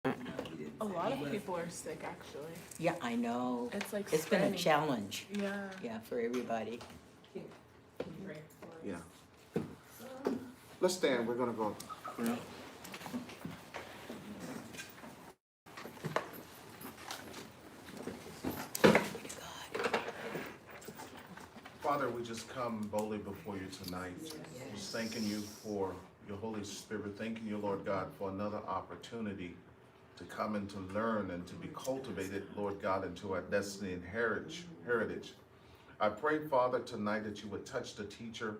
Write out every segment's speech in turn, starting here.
A lot of people are sick, actually. Yeah, I know. It's like It's been a spreading. challenge, Yeah. yeah, for everybody. Yeah. Let's stand, we're gonna go. Father, we just come boldly before you tonight, just thanking you for your Holy Spirit, thanking you, Lord God, for another opportunity to come and to learn and to be cultivated, Lord God, into our destiny and heritage. I pray, Father, tonight that you would touch the teacher.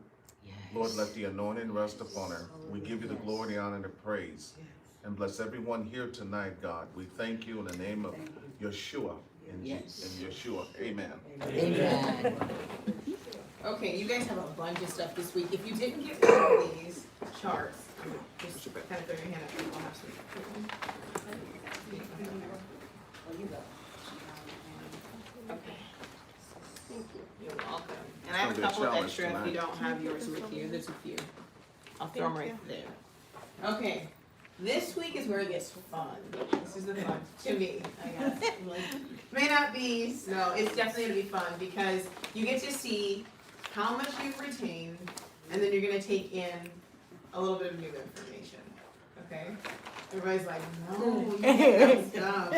Lord, let the anointing rest upon her. We give you the glory, the honor, and the praise. And bless everyone here tonight, God. We thank you in the name of Yeshua. In Yeshua, amen. Amen. Okay, you guys have a bunch of stuff this week. If you didn't get one of these charts, just kind of throw your hand up and I'll have some. Okay. Thank you. You're welcome. And I have a couple of extra if you don't have yours with you. There's a few. I'll throw them right there. Okay. This week is where it gets fun. This is the fun to me, I guess. Like, may not be. No, it's definitely gonna be fun because you get to see how much you've retained, and then you're gonna take in a little bit of new information. Okay? Everybody's like, no, you handed out stuff.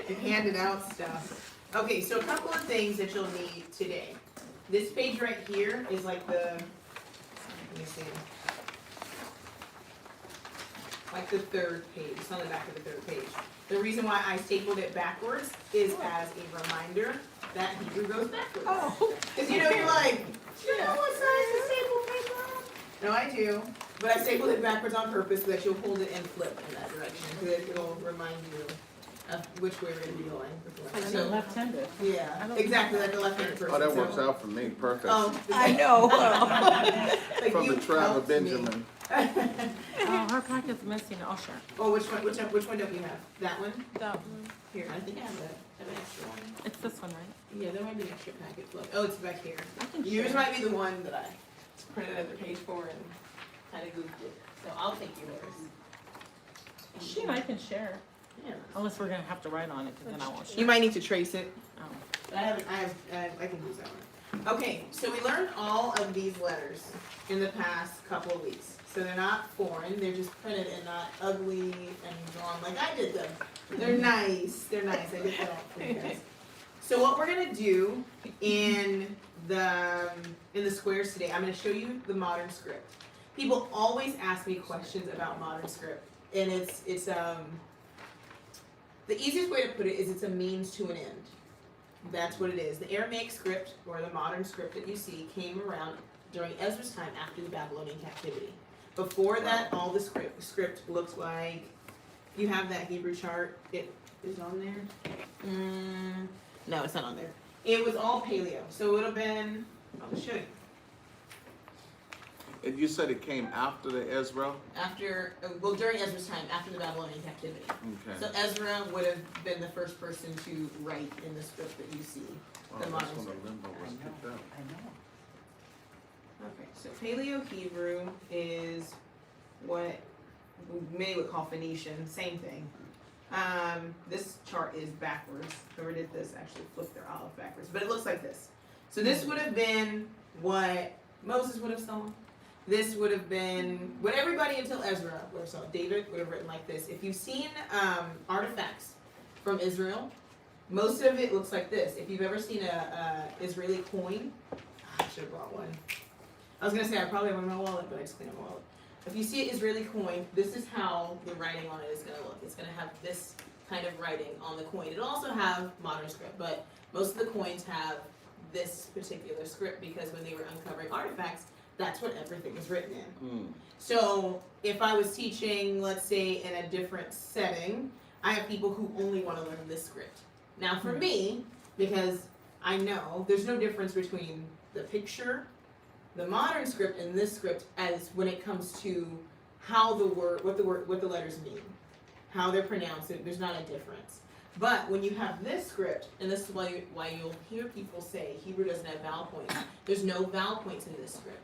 You handed out stuff. Okay, so a couple of things that you'll need today. This page right here is like let me see. Like the third page. It's on the back of the third page. The reason why I stapled it backwards is as a reminder that Hebrew goes backwards. Oh. Because you're like, you know what size the staple paper? No, I do. But I stapled it backwards on purpose so that you'll hold it and flip in that direction. Because it'll remind you of which way we're going to be going. So left-handed. Yeah, exactly, like the left-handed person. Oh, that works out for me, perfect. Oh, I know. like From you the tribe of helped me. Benjamin. Her packet's missing an usher. Oh, which one don't you have? That one? That one. Here, I think I have an extra one. It's this one, right? Yeah, there might be an extra packet. Look, oh, it's back here. I can Yours share. might be the one that I printed another page for and kind of goofed it. So I'll take yours. She and I can share. Yeah. Unless we're gonna have to write on it, because then I won't share. You might need to trace it. Oh. But I can use that one. Okay, so we learned all of these letters in the past couple of weeks. So they're not foreign, they're just printed and not ugly and drawn like I did them. They're nice, I did that all for you guys. So what we're gonna do in the squares today, I'm gonna show you the modern script. People always ask me questions about modern script, and it's the easiest way to put it is it's a means to an end. That's what it is. The Aramaic script, or the modern script that you see, came around during Ezra's time after the Babylonian captivity. Before that, all the script looked like, you have that Hebrew chart, it is on there? No, it's not on there. It was all paleo, so it would have been, I'll show you. And you said it came after the Ezra? During Ezra's time, after the Babylonian captivity. Okay. So Ezra would have been the first person to write in the script that you see. Wow, The that's modern when the script. limbo was picked up. Okay, so Paleo-Hebrew is what many would call Phoenician, same thing. This chart is backwards. Whoever did this actually flipped their olive backwards, but it looks like this. So this would have been what Moses would have sown. This would have been what everybody until Ezra would have sown. David would have written like this. If you've seen artifacts from Israel, most of it looks like this. If you've ever seen a Israeli coin, I should have brought one. I was gonna say I probably have one in my wallet, but I just cleaned my wallet. If you see an Israeli coin, this is how the writing on it is gonna look. It's gonna have this kind of writing on the coin. It'll also have modern script, but most of the coins have this particular script because when they were uncovering artifacts, that's what everything was written in. So if I was teaching, let's say, in a different setting, I have people who only want to learn this script. Now for me, because I know there's no difference between the picture, the modern script, and this script as when it comes to how what the letters mean, how they're pronounced. There's not a difference. But when you have this script, and this is why you'll hear people say Hebrew doesn't have vowel points. There's no vowel points in this script.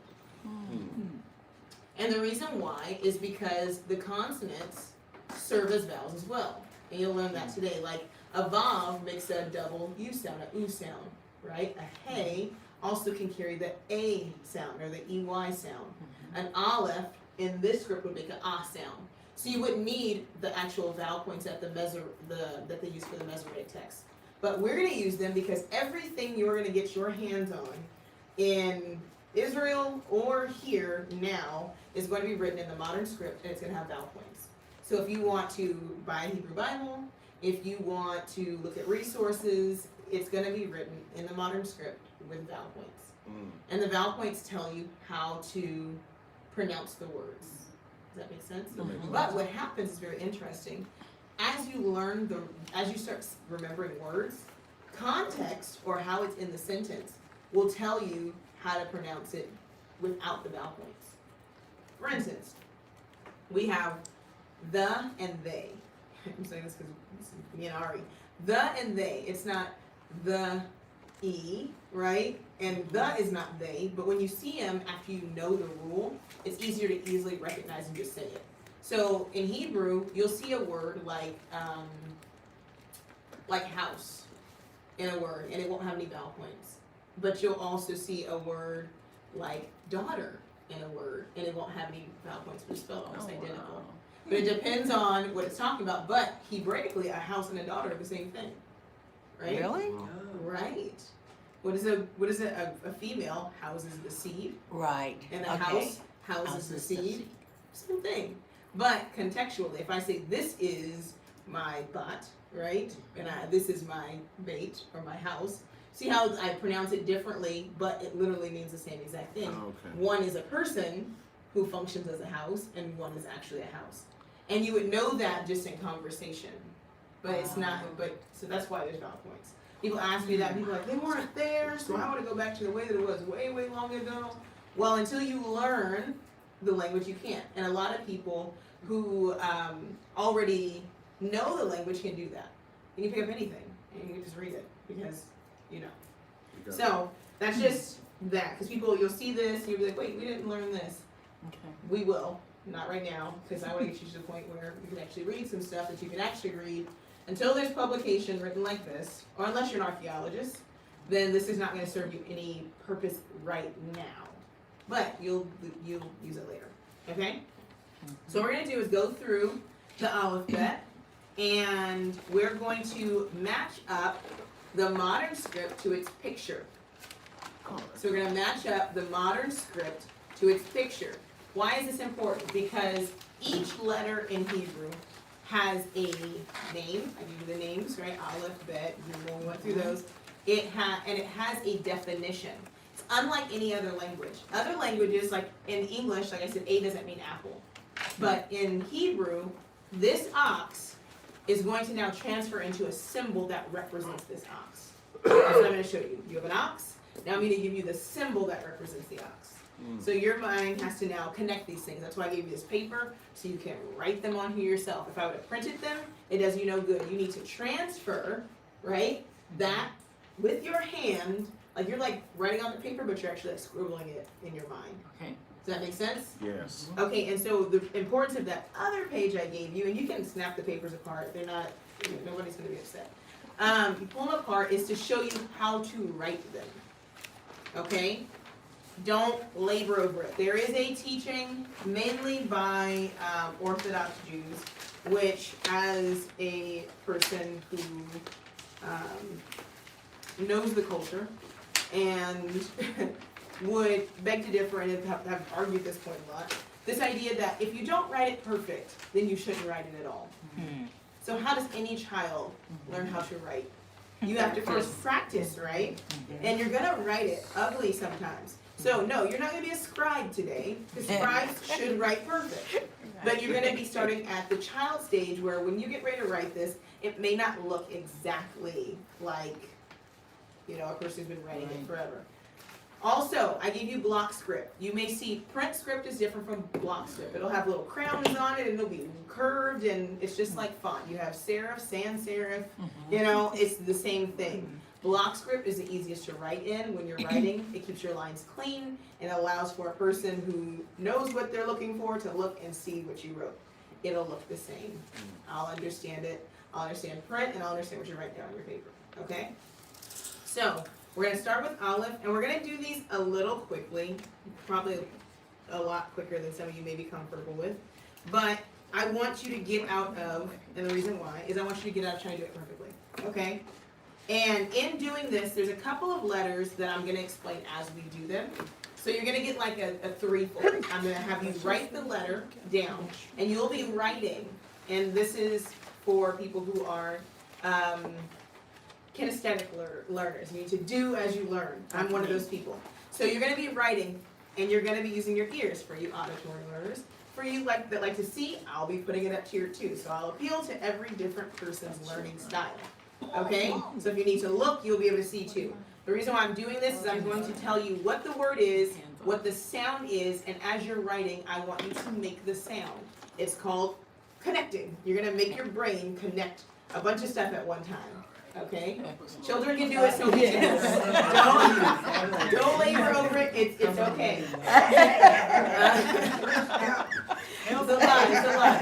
And the reason why is because the consonants serve as vowels as well. And you'll learn that today. Like a vav makes a double U sound, a U sound, right? A hey also can carry the A sound or the EY sound. An aleph in this script would make an ah sound. So you wouldn't need the actual vowel points at that they use for the Masoretic text. But we're going to use them because everything you're going to get your hands on in Israel or here now is going to be written in the modern script, and it's going to have vowel points. So if you want to buy a Hebrew Bible, if you want to look at resources, it's going to be written in the modern script with vowel points. And the vowel points tell you how to pronounce the words. Does that make sense? But what happens is very interesting. As you learn as you start remembering words, context or how it's in the sentence will tell you how to pronounce it without the vowel points. For instance, we have the and they. I'm saying this because me and Ari. The and they. It's not the E, right? And the is not they, but when you see them after you know the rule, it's easier to easily recognize and just say it. So in Hebrew, you'll see a word like house in a word, and it won't have any vowel points. But you'll also see a word like daughter in a word, and it won't have any vowel points, but it's spelled almost identical. Wow. But it depends on what it's talking about. But Hebraically, a house and a daughter are the same thing, right? Really? Right. What is a female houses the seed, Right. and a Okay. house houses the Houses the seed. seed. Same thing. But contextually, if I say this is my butt, right, and this is my bait or my house, see how I pronounce it differently, but it literally means the same exact thing. Okay. One is a person who functions as a house, and one is actually a house. And you would know that just in conversation, but it's not. But so that's why there's vowel points. People ask me that. People are like, they weren't there, so I want to go back to the way that it was way, way long ago. Well, until you learn the language, you can't. And a lot of people who already know the language can do that. You can pick up anything and you can just read it because you know. So that's just that, because you'll see this and you'll be like, wait, we didn't learn this. Okay. We will, not right now, because I want to get you to the point where you can actually read some stuff that you can actually read. Until there's publication written like this, or unless you're an archaeologist, then this is not going to serve you any purpose right now. But you'll use it later. Okay? So what we're going to do is go through the alphabet, and we're going to match up the modern script to its picture. So we're going to match up the modern script to its picture. Why is this important? Because each letter in Hebrew has a name. I give you the names, right? Aleph, Bet, Gimel, we went through those. And it has a definition. It's unlike any other language. Other languages, like in English, like I said, A doesn't mean apple. But in Hebrew, this ox is going to now transfer into a symbol that represents this ox. That's what I'm going to show you. You have an ox. Now I'm going to give you the symbol that represents the ox. So your mind has to now connect these things. That's why I gave you this paper, so you can write them on here yourself. If I would have printed them, it does you no good. You need to transfer, right, that with your hand, like you're like writing on the paper, but you're actually like scribbling it in your mind. Okay. Does that make sense? Yes. Okay, and so the importance of that other page I gave you, and you can snap the papers apart. They're not, nobody's going to be upset. You pull them apart is to show you how to write them. Okay? Don't labor over it. There is a teaching, mainly by Orthodox Jews, which as a person who knows the culture and would beg to differ and have argued this point a lot, this idea that if you don't write it perfect, then you shouldn't write it at all. So how does any child learn how to write? You have to first practice, right? And you're gonna write it ugly sometimes. So no, you're not gonna be a scribe today, because scribes should write perfect. But you're gonna be starting at the child stage where when you get ready to write this, it may not look exactly like, a person who's been writing it forever. Also, I gave you block script. You may see print script is different from block script. It'll have little crowns on it and it'll be curved and it's just like font. You have serif, sans serif, it's the same thing. Block script is the easiest to write in when you're writing. It keeps your lines clean and allows for a person who knows what they're looking for to look and see what you wrote. It'll look the same. I'll understand it. I'll understand print, and I'll understand what you write down on your paper, okay? So, we're gonna start with Aleph, and we're gonna do these a little quickly, probably a lot quicker than some of you may be comfortable with, but I want you to get out of, and the reason why, is I want you to get out of trying to do it perfectly, okay? And in doing this, there's a couple of letters that I'm gonna explain as we do them. So you're gonna get like a threefold. I'm gonna have you write the letter down, and you'll be writing, and this is for people who are kinesthetic learners. You need to do as you learn. I'm one of those people. So you're gonna be writing, and you're gonna be using your ears. For you auditory learners, for you that like to see, I'll be putting it up to your two. So I'll appeal to every different person's learning style. Okay? So if you need to look, you'll be able to see too. The reason why I'm doing this is I'm going to tell you what the word is, what the sound is, and as you're writing, I want you to make the sound. It's called connecting. You're gonna make your brain connect a bunch of stuff at one time. Okay? Children can do it, so can you. Don't labor over it. It's okay. It's a lot. It's a lot.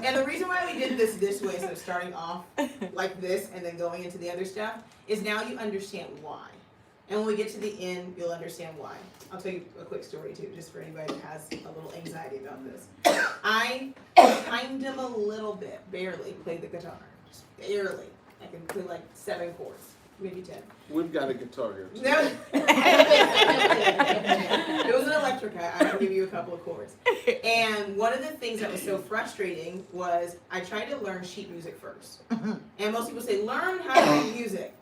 And the reason why we did this way instead of starting off like this and then going into the other stuff is now you understand why. And when we get to the end, you'll understand why. I'll tell you a quick story too, just for anybody who has a little anxiety about this. I kind of a little bit, barely, played the guitar. Just barely. I can play like 7 chords, maybe 10. We've got a guitar here too. No. It was an electric. I can give you a couple of chords. And one of the things that was so frustrating was I tried to learn sheet music first. And most people say, learn how to read music.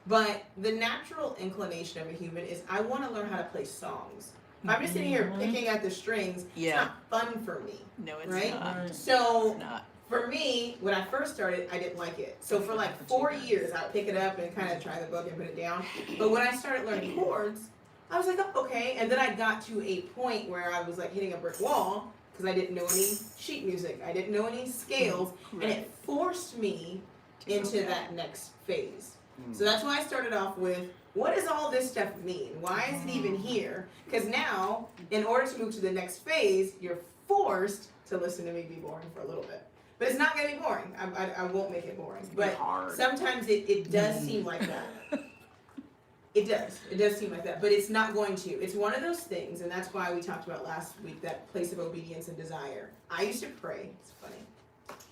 But the natural inclination of a human is I want to learn how to play songs. If I'm just sitting here picking at the strings, it's not fun for me. No, it's right? not. So It's not. for me, when I first started, I didn't like it. So for like 4 years, I would pick it up and kind of try the book and put it down. But when I started learning chords, I was like, oh, okay. And then I got to a point where I was like hitting a brick wall because I didn't know any sheet music. I didn't know any scales. And it forced me into that next phase. So that's why I started off with, what does all this stuff mean? Why is it even here? Because now, in order to move to the next phase, you're forced to listen to me be boring for a little bit. But it's not going to be boring. I won't make it boring. But sometimes it does seem like that. It does. It does seem like that. But it's not going to. It's one of those things, and that's why we talked about last week, that place of obedience and desire. I used to pray. It's funny.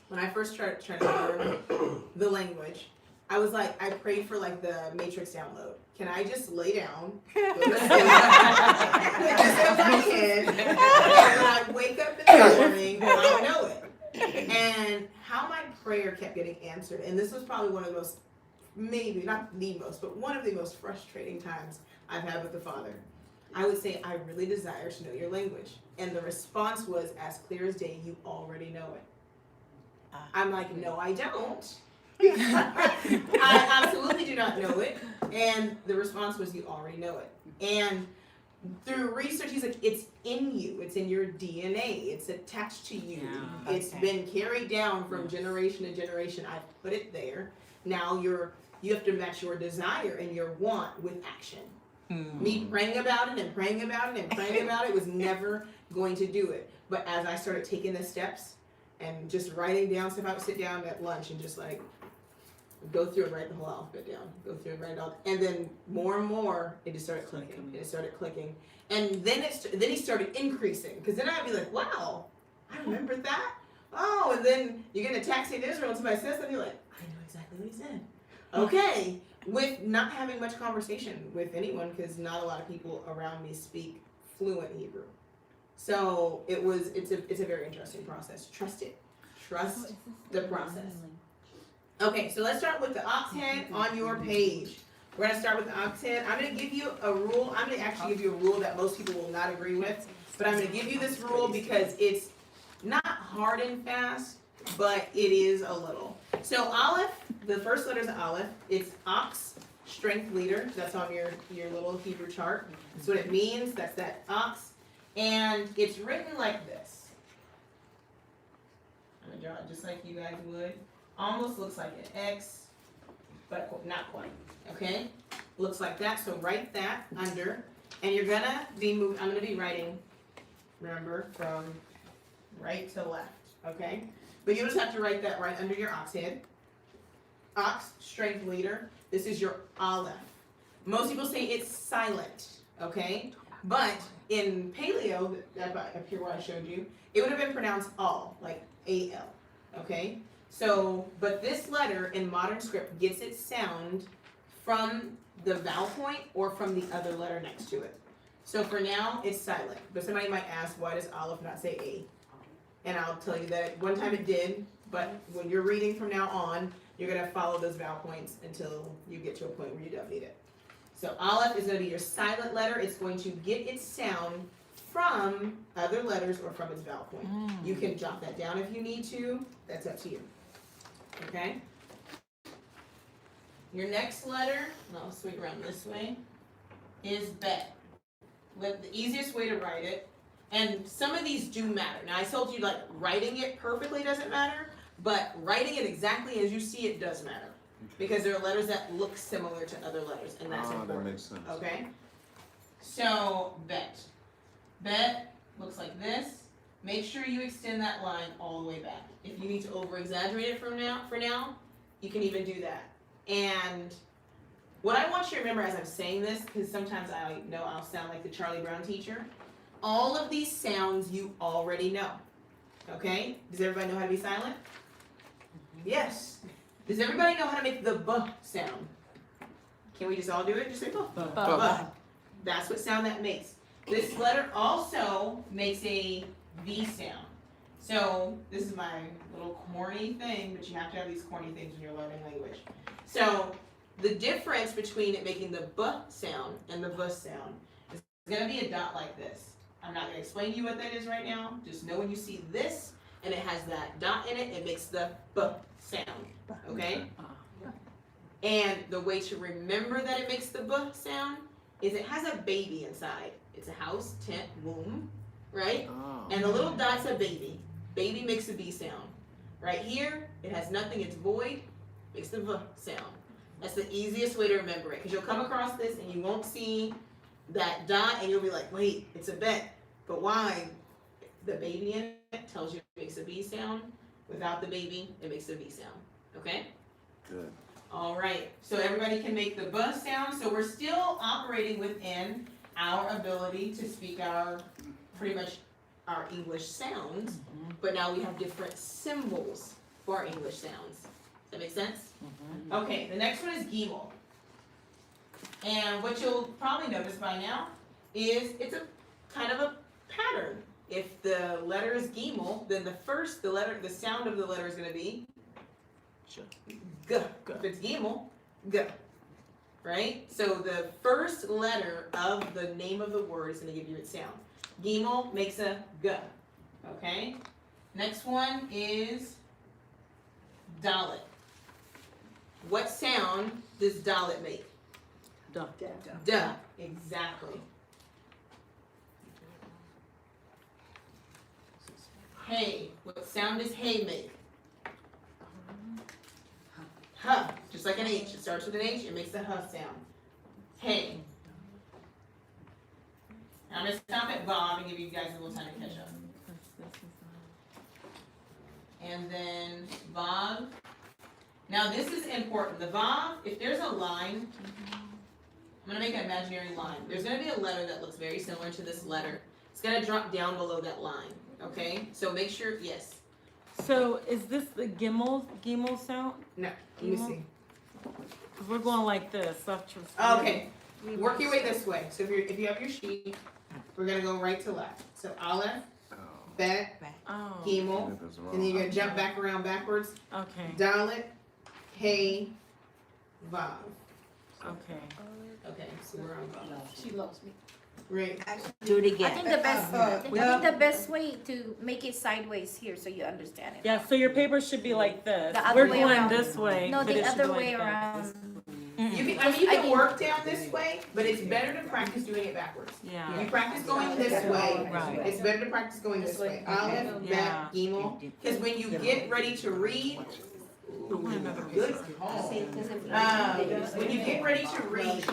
When I first started trying to learn the language, I was like, I prayed for like the Matrix download. Can I just lay down, go to sleep, just as I can, and when I wake up in the morning, I'll know it. And how my prayer kept getting answered, and this was probably one of the most, maybe not the most, but one of the most frustrating times I've had with the Father. I would say, I really desire to know your language. And the response was as clear as day, you already know it. I'm like, no, I don't. I absolutely do not know it. And the response was, you already know it. And through research, he's like, it's in you. It's in your DNA. It's attached to you. Yeah, It's been carried down from generation to generation. I put it there. Now you have to match your desire and your want with action. Me praying about it and praying about it and praying about it was never going to do it. But as I started taking the steps and just writing down stuff, I would sit down at lunch and just like go through and write the whole alphabet down. Go through and write it all. And then more and more, it just started clicking. And it started clicking. And then he started increasing. Because then I'd be like, wow, I remember that. Oh, and then you get in a taxi in Israel and somebody says something, you're like, I know exactly what he said. Okay. With not having much conversation with anyone, because not a lot of people around me speak fluent Hebrew. So it's a very interesting process. Trust it. Trust the process. Okay, so let's start with the ox head on your page. We're going to start with the ox head. I'm going to give you a rule. I'm going to actually give you a rule that most people will not agree with. But I'm going to give you this rule because it's not hard and fast, but it is a little. So Aleph, the first letter is Aleph. It's ox, strength leader. That's on your little Hebrew chart. That's what it means. That's that ox. And it's written like this. I'm going to draw it just like you guys would. Almost looks like an X, but not quite, okay? Looks like that, so write that under, and you're gonna be moving, I'm gonna be writing, remember, from right to left, okay? but you just have to write that right under your ox head. Ox, strength leader. This is your Aleph. Most people say it's silent, okay? But in Paleo, up here where I showed you, it would have been pronounced all, like A-L, okay? So, but this letter in modern script gets its sound from the vowel point or from the other letter next to it. So for now, it's silent. But somebody might ask, why does Aleph not say A? And I'll tell you that one time it did, but when you're reading from now on, you're gonna follow those vowel points until you get to a point where you don't need it. So Aleph is gonna be your silent letter. It's going to get its sound from other letters or from its vowel point. You can jot that down if you need to. That's up to you. Okay? Your next letter, and I'll swing around this way, is Bet. The easiest way to write it, and some of these do matter. Now I told you like writing it perfectly doesn't matter, but writing it exactly as you see it does matter. Because there are letters that look similar to other letters, and that's important. That makes sense. Okay? So, Bet. Bet looks like this. Make sure you extend that line all the way back. If you need to over-exaggerate it for now, you can even do that. And what I want you to remember as I'm saying this, because sometimes I know I'll sound like the Charlie Brown teacher, all of these sounds you already know. Okay? Does everybody know how to be silent? Yes. Does everybody know how to make the B sound? Can we just all do it? Just say B. B. That's what sound that makes. This letter also makes a V sound. So this is my little corny thing, but you have to have these corny things when you're learning language. So the difference between it making the B sound and the V sound is going to be a dot like this. I'm not going to explain to you what that is right now. Just know when you see this and it has that dot in it, it makes the B sound. Okay? And the way to remember that it makes the B sound is it has a baby inside. It's a house, tent, womb, right? And the little dot's a baby. Baby makes a B sound. Right here, it has nothing, it's void, makes the V sound. That's the easiest way to remember it, because you'll come across this and you won't see that dot and you'll be like, wait, it's a bet. But why? The baby in it tells you it makes a B sound. Without the baby, it makes a V sound. Okay? Good. All right. So everybody can make the B sound. So we're still operating within our ability to speak our, pretty much our English sounds, but now we have different symbols for our English sounds. Does that make sense? Okay, the next one is Gimel. And what you'll probably notice by now is it's a kind of a pattern. If the letter is Gimel, then the sound of the letter is going to be G. If it's Gimel, G. Right? So the first letter of the name of the word is going to give you its sound. Gimel makes a G. Okay? Next one is Dalek. What sound does Dalek make? Duh. Duh. Exactly. Hey. What sound does hey make? Huh. Just like an H. It starts with an H. It makes the huh sound. Hey. Now I'm going to stop at Bob and give you guys a little time to catch up. And then Vav. Now this is important. The Vav, if there's a line, I'm going to make an imaginary line. There's going to be a letter that looks very similar to this letter. It's going to drop down below that line. Okay? So make sure, yes. So is this the Gimel sound? No. Let me see. Because we're going like this. Okay. Work your way this way. So if you have your sheet, we're going to go right to left. So Aleph, Bet, Oh. Gimel, and then you're going to jump back around backwards. Okay. Dalek, Hey, Vav. Okay. Okay, so we're on Vav. She loves me. Right. Do it I again. think the best way to make it sideways here so you understand it. Yeah, so your paper should be like this. The other We're way going around. this way. No, but the it should other be way like around. You can work down this way, but it's better to practice doing it backwards. Yeah. If you practice going this way, Right. it's better to practice going this way. Aleph, Yeah. Bet, Gimel. Because when you get ready to read, Good call. When you get ready to read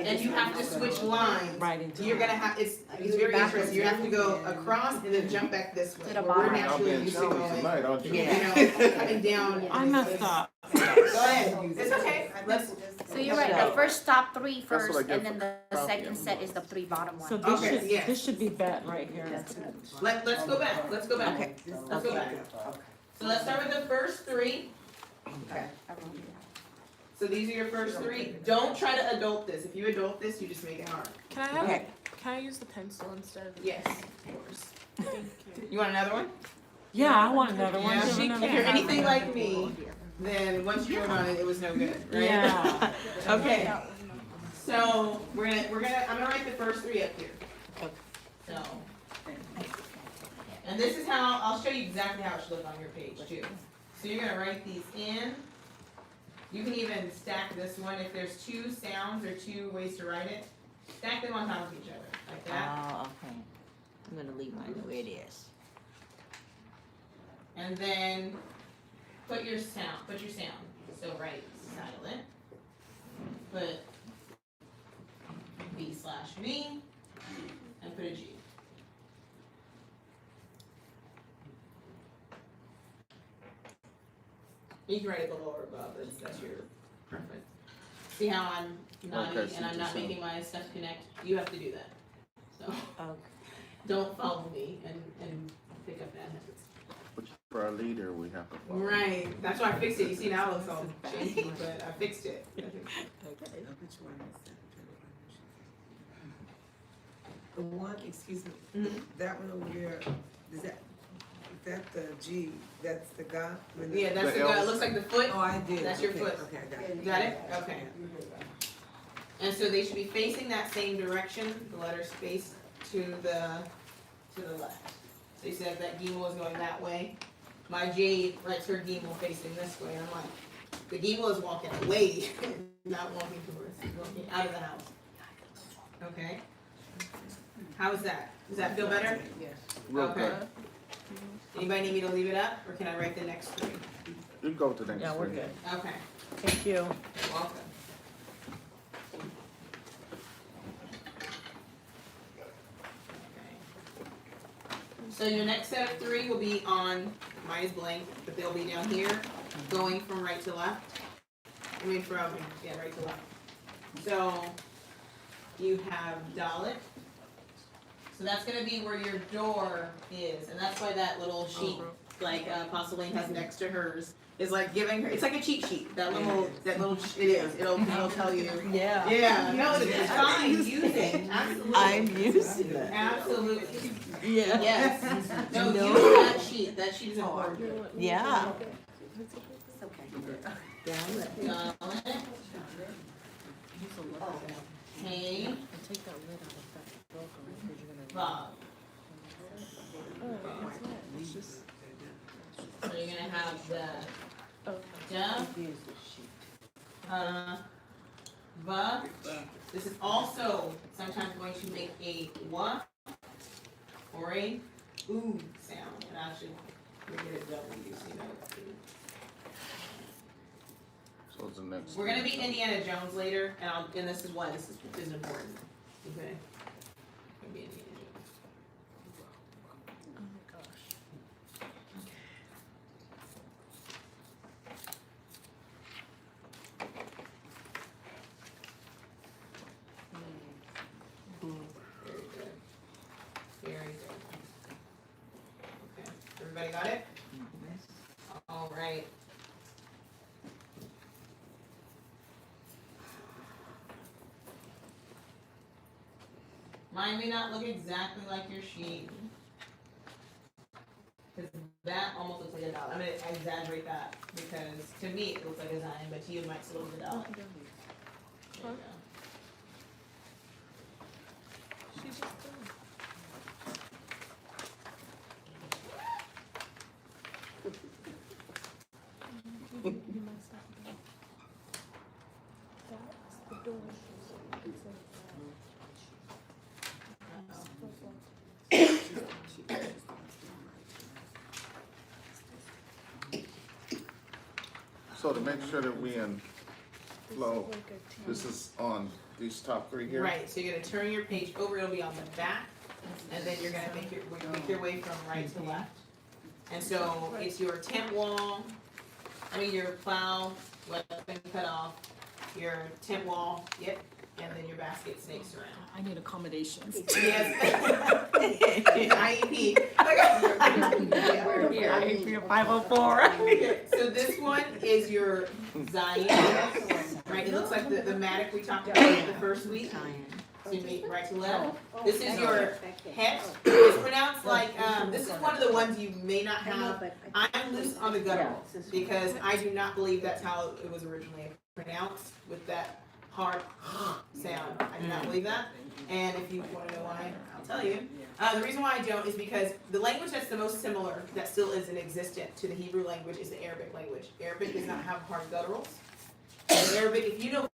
and you have to switch lines, Right into you're gonna have, it's very interesting. You have to go across and then jump back this way. To the Where we're bottom. Y'all naturally being used to chilly going, tonight, aren't you? you know, coming down. I messed up. Go ahead. It's okay. Let's. So you're right, the first top three That's what first, I get and then the for second coffee. set is the three bottom So ones. this Okay, should, yes. this should be bet right here. Let's go back. Let's go back. Okay. Let's go back. So let's start with the first three. So these are your first three. Don't try to adult this. If you adult this, you just make it hard. Can I have? Okay. Can I use the pencil instead of Yes. yours? Thank you. You want another one? Yeah, I want another one. Yeah. Give If another you're one. anything like me, then once you wrote on it, it was no good, right? Yeah. Okay. So I'm gonna write the first three up here. So. And this is how, I'll show you exactly how it should look on your page too. So you're gonna write these in. You can even stack this one, if there's two sounds or two ways to write it, stack them on top of each other, like that. Oh, okay. I'm gonna leave mine the way it is. And then put your sound. So write silent. Put B/V and put a G. You can write it below or above, that's your preference. See how I'm nodding Okay, and I'm not making my stuff connect? You have to do that. So don't follow me and pick up that habit. But for our leader, we have to follow. Right, that's why I fixed it. You see now it looks all shaky, but I fixed it. The one, excuse me, Mhm. that one over there, is that the G, that's the God? Yeah, that's The the guy. It L's. looks like the foot. Oh, I did. That's your Okay, foot. Okay, I got it. You got it? Okay. And so they should be facing that same direction, the letters face to the left. So you see that Gimel is going that way. My J writes her Gimel facing this way. I'm like, the Gimel is walking away, not walking towards, walking out of the house. Okay. How is that? Does that feel better? Yes. Real Okay. good. Anybody need me to leave it up, or can I write the next three? You can go to the next Yeah, we're one. good. Okay, Thank you. you're welcome. So your next set of three will be on, mine is blank, but they'll be down here, going from right to left. I mean from, yeah, right to left. So you have Dalek. So that's gonna be where your door is, and that's why that little sheet, like Apostle Lane has next to hers, is like giving her, it's like a cheat sheet, that little, it is, it'll tell you. Yeah. Yeah, no, it's fine, use it, absolutely. I'm using it. Absolutely, Yeah. yes. No, No. use that sheet is important. Yeah. Dalek. Hey, Take that lid out of that broken because you're gonna. Bob. So you're gonna have the va. This is also sometimes going to make a wa or a oo sound. And actually, we get a W, so you know it's ooh. So it's the next. We're gonna be Indiana Jones later, and this is why this is important. Okay. Gonna be Indiana Jones. Oh my gosh. Very good. Very good. Okay, everybody got it? All right. Mine may not look exactly like your sheet. Because that almost looks like a dollar. I'm gonna exaggerate that because to me it looks like a Zion, but to you it might still look like a dollar. There you go. She just did. You messed up again. That's the door. So to make sure that we in flow, this is on these top three here? Right, so you're gonna turn your page over, it'll be on the back, and then you're gonna make your way from right to left. And so it's your tent wall, your plow, weapon cut off, your tent wall, yep, and then your basket snakes around. I need accommodations. Yes. IEP. Here, IEP 504. So this one is your Zion, right? It looks like the matic we talked about the first week. So you make right to left. This is your het. It's pronounced like, this is one of the ones you may not have. I'm loose on the guttural because I do not believe that's how it was originally pronounced with that hard sound. I do not believe that. And if you want to know why, I'll tell you. The reason why I don't is because the language that's the most similar, that still is in existence to the Hebrew language, is the Arabic language. Arabic does not have hard gutturals. In Arabic, if you know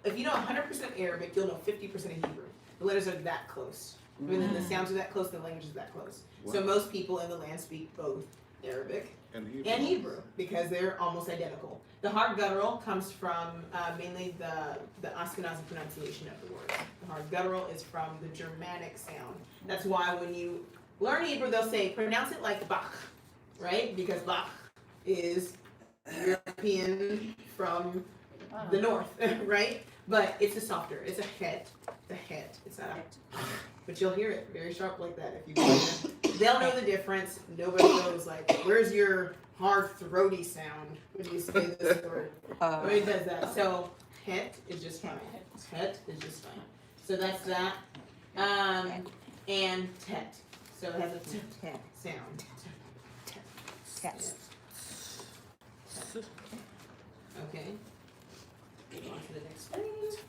100% Arabic, you'll know 50% of Hebrew. The letters are that close. I mean, the sounds are that close, the language is that close. So most people in the land speak both Arabic and Hebrew because they're almost identical. The hard guttural comes from mainly the Ashkenazi pronunciation of the word. The hard guttural is from the Germanic sound. That's why when you learn Hebrew, they'll say, pronounce it like Bach, right? Because Bach is European from the north, right? But it's a softer, it's a het, it's not a, but you'll hear it very sharp like that if you go there. They'll know the difference. Nobody knows, like, where's your hard throaty sound when you say this word? Nobody does that. So het is just fine. Het is just fine. So that's that. And tet. So it has a tet sound. Tet. Okay. Move on to the next page.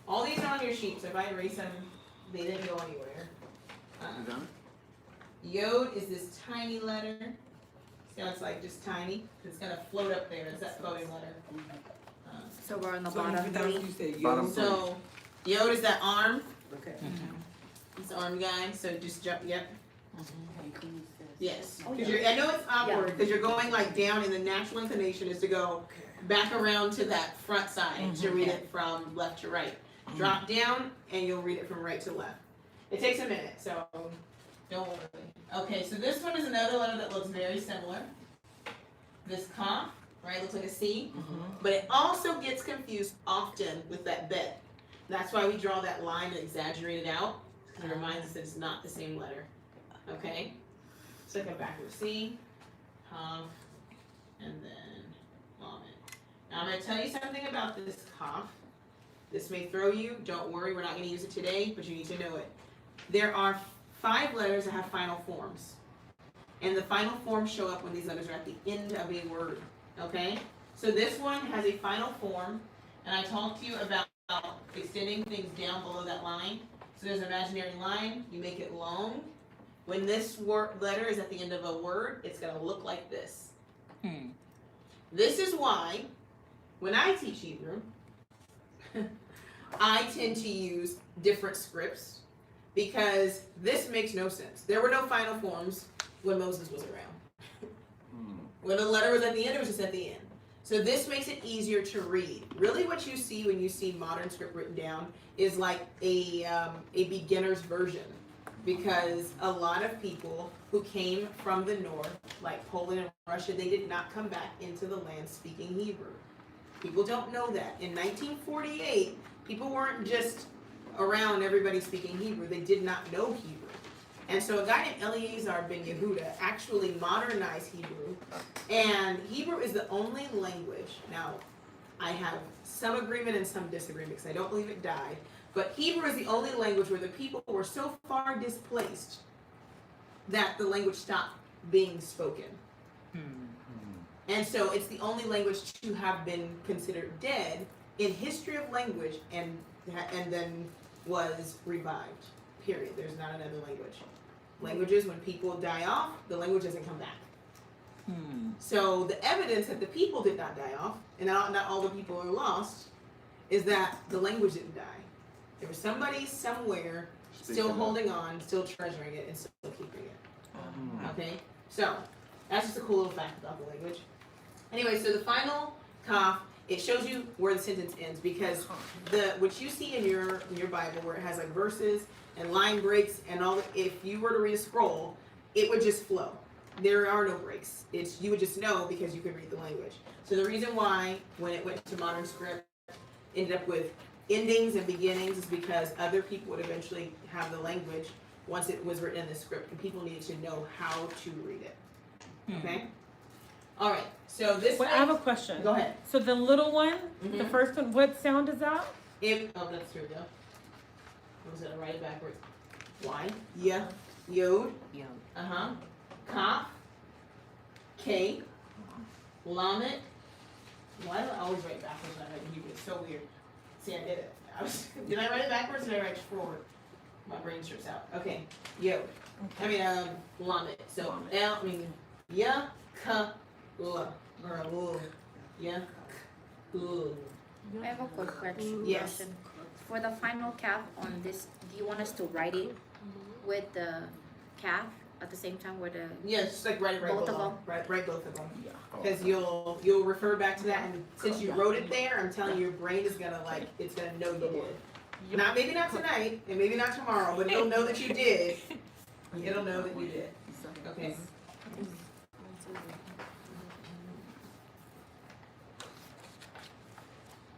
All these are on your sheet, so if I erase them, they didn't go anywhere. Yod is this tiny letter. See how it's like just tiny? It's gonna float up there. It's that floating letter. So we're on the So bottom you three. said Bottom yours? So Yod is that arm. Okay. It's the arm guy. So just jump. Yep. Yes. Oh, 'Cause yeah. I know it's awkward because you're going like down, and the natural inclination is to go back around to that front side to read it from left to right. Drop down, and you'll read it from right to left. It takes a minute, so don't worry. Okay, so this one is another letter that looks very similar. This Kaf, right, looks like a C, but it also gets confused often with that bet. That's why we draw that line and exaggerate it out. It reminds us that it's not the same letter. Okay? So like a backward C, Kaf, and then Lamed. Now I'm going to tell you something about this Kaf. This may throw you. Don't worry, we're not going to use it today, but you need to know it. There are 5 letters that have final forms. And the final forms show up when these letters are at the end of a word. Okay? So this one has a final form, and I talked to you about extending things down below that line. So there's an imaginary line, you make it long. When this letter is at the end of a word, it's going to look like this. This is why, when I teach Hebrew, I tend to use different scripts because this makes no sense. There were no final forms when Moses was around. When the letter was at the end, it was just at the end. So this makes it easier to read. Really what you see when you see modern script written down is like a beginner's version, because a lot of people who came from the north, like Poland and Russia, they did not come back into the land speaking Hebrew. People don't know that. In 1948, people weren't just around everybody speaking Hebrew. They did not know Hebrew. And so a guy named Eliezer ben Yehuda actually modernized Hebrew. And Hebrew is the only language. Now, I have some agreement and some disagreement because I don't believe it died. But Hebrew is the only language where the people were so far displaced that the language stopped being spoken. And so it's the only language to have been considered dead in history of language and then was revived. Period. There's not another language. Languages, when people die off, the language doesn't come back. So the evidence that the people did not die off, and not all the people are lost, is that the language didn't die. There was somebody somewhere still holding on, still treasuring it, and still keeping it. Okay? So, that's just a cool little fact about the language. Anyway, so the final kaf, it shows you where the sentence ends, because what you see in your Bible, where it has like verses and line breaks and all, if you were to read a scroll, it would just flow. There are no breaks. You would just know because you could read the language. So the reason why, when it went to modern script, ended up with endings and beginnings is because other people would eventually have the language once it was written in the script, and people needed to know how to read it. Okay? All right. So this. Wait, I have a question. Go ahead. So the little one, the Mhm. first one, what sound is that? That's here we go. What was it? I write it backwards. Y, yeah, yod, Yo. kaf, K, lamet. Why do I always write backwards when I write in Hebrew? It's so weird. See, I did it. Did I write it backwards or did I write it forward? My brain trips out. Okay, yod. Lamet. So L, ya, ka, la, or a l, ya, l. I have a quick question. Yes. For the final calf on this, do you want us to write it with the calf at the same time with the? Yeah, just like write it right Both of below. them? Write both of them. Because you'll refer back to that, and since you wrote it there, I'm telling you, your brain is gonna it's gonna know you did. Maybe not tonight, and maybe not tomorrow, but it'll know that you did. It'll know that you did. Okay.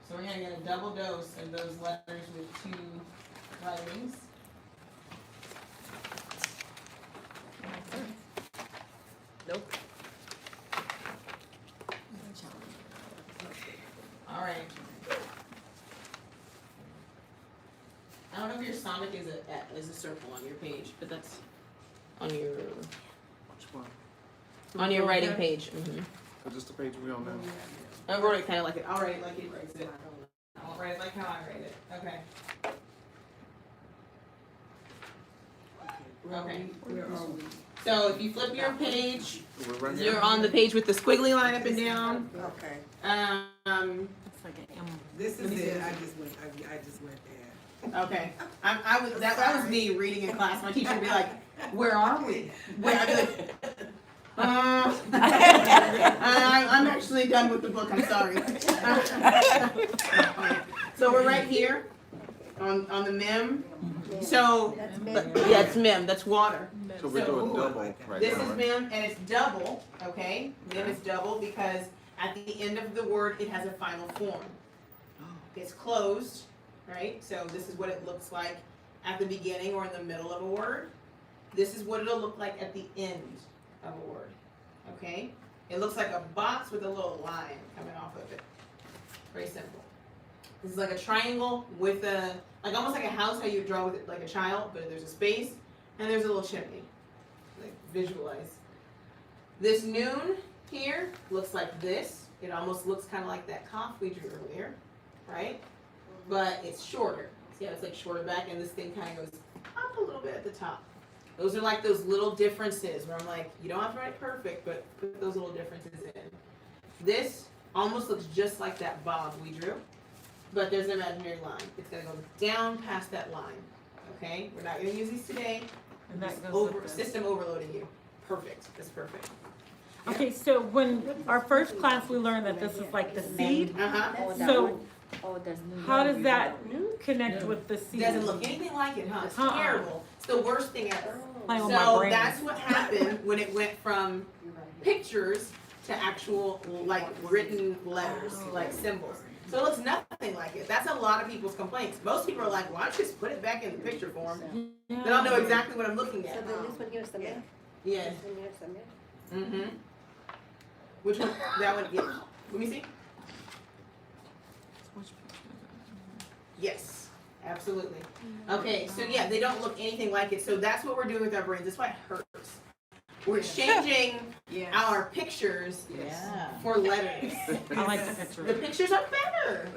So we're gonna get a double dose of those letters with 2 writings. Nope. All right. I don't know if your Sonic is a circle on your page, but that's on your writing page. Just the page we on now. I wrote it kind of like it. I'll write it like it writes it. I won't write it like how I write it. Okay. Okay. Where are we? So if you flip your page, We're right you're here. on the page with the squiggly line up and down. Okay, It's like an M. this is it, I just went there. Okay. That was me reading in class. My teacher would be like, "Where are we?" Where? I'd be like, I'm actually done with the book. I'm sorry. So we're right here on the mem. So yeah, it's mem. That's water. So we're doing double right This now, is right? mem, and it's double. Okay, mem is double because at the end of the word it has a final form. It's closed, right? So this is what it looks like at the beginning or in the middle of a word. This is what it'll look like at the end of a word. Okay? It looks like a box with a little line coming off of it. Very simple. This is like a triangle with almost like a house, how you draw with it like a child, but there's a space and there's a little chimney. Like visualize. This noon here looks like this. It almost looks kind of like that cough we drew earlier, right? But it's shorter. See how it's like shorter back, and this thing kind of goes up a little bit at the top. Those are like those little differences where I'm like, you don't have to write it perfect, but put those little differences in. This almost looks just like that bob we drew, but there's an imaginary line. It's gonna go down past that line. Okay? We're not gonna use these today. And that Just goes with this. system overloading you. Perfect. That's perfect. Okay, so when our first class, we learned that this is like the seed. Uh-huh. So there's how does that connect with the seed? Doesn't look anything like it, huh? It's terrible. It's the worst thing ever. Playing with my So brain. that's what happened when it went from pictures to actual like written letters, like symbols. So it looks nothing like it. That's a lot of people's complaints. Most people are like, why don't you just put it back in the picture form? Then I'll know exactly what I'm looking at. Yeah. Mm-hmm. Which one? That one? Yeah. Let me see. Yes, absolutely. Okay, so yeah, they don't look anything like it. So that's what we're doing with our brains. That's why it hurts. We're exchanging our pictures for letters. I like the picture. The pictures are better.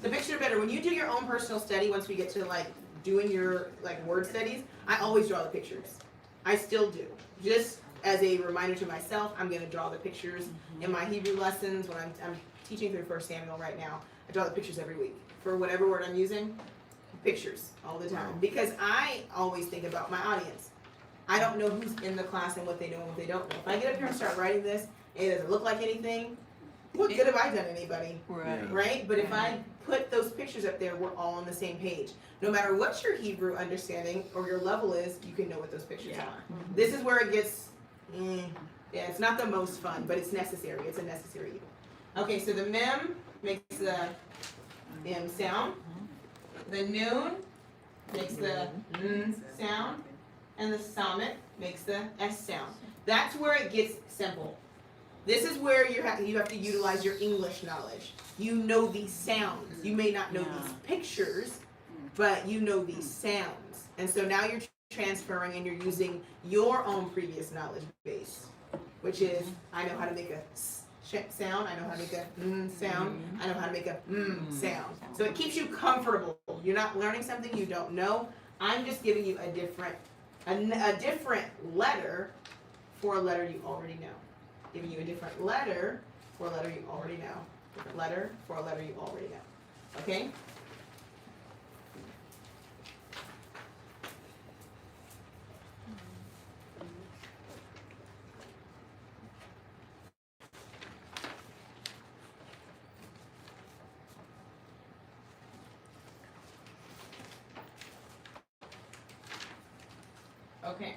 The pictures are better. When you do your own personal study, once we get to like doing your like word studies, I always draw the pictures. I still do. Just as a reminder to myself, I'm going to draw the pictures in my Hebrew lessons. When I'm teaching through 1 Samuel right now, I draw the pictures every week. For whatever word I'm using, pictures all the time. Because I always think about my audience. I don't know who's in the class and what they know and what they don't know. If I get up here and start writing this, and it doesn't look like anything, what good have I done anybody? Right. Right? But if I put those pictures up there, we're all on the same page. No matter what your Hebrew understanding or your level is, you can know what those pictures are. This is where it gets, yeah, it's not the most fun, but it's necessary. It's a necessary evil. Okay, so the mem makes the M sound. The noon makes the N sound. And the samet makes the S sound. That's where it gets simple. This is where you have to utilize your English knowledge. You know these sounds. You may not know these pictures, but you know these sounds. And so now you're transferring and you're using your own previous knowledge base, which is, I know how to make a S sound, I know how to make a N sound, I know how to make a M sound. So it keeps you comfortable. You're not learning something you don't know. I'm just giving you a different letter for a letter you already know. Giving you a different letter for a letter you already know. Different letter for a letter you already know. Okay? Okay.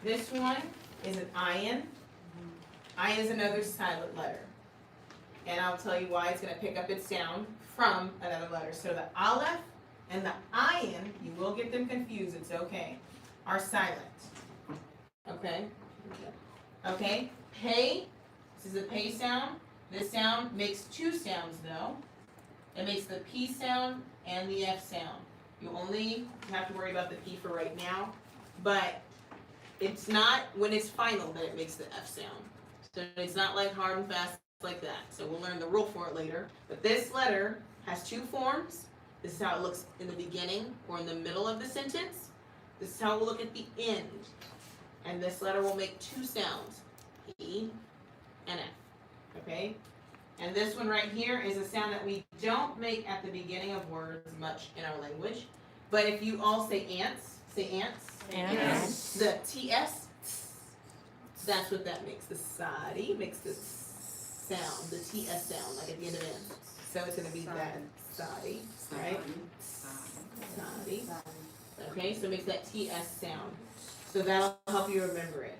This one is an ayin. Ayin is another silent letter. And I'll tell you why it's going to pick up its sound from another letter. So the aleph and the ayin, you will get them confused, it's okay, are silent. Okay? Okay? Pei, this is a pei sound. This sound makes two sounds though. It makes the P sound and the F sound. You only have to worry about the P for right now. But it's not when it's final that it makes the F sound. So it's not like hard and fast like that. So we'll learn the rule for it later. But this letter has two forms. This is how it looks in the beginning or in the middle of the sentence. This is how it will look at the end. And this letter will make two sounds, P and F. Okay? And this one right here is a sound that we don't make at the beginning of words much in our language. But if you all say ants, say ants. Ants. The TS, that's what that makes. The sadi makes the sound, the TS sound, like at the end of ants. So it's going to be that sadi, right? Sadi. Okay, so it makes that TS sound. So that'll help you remember it.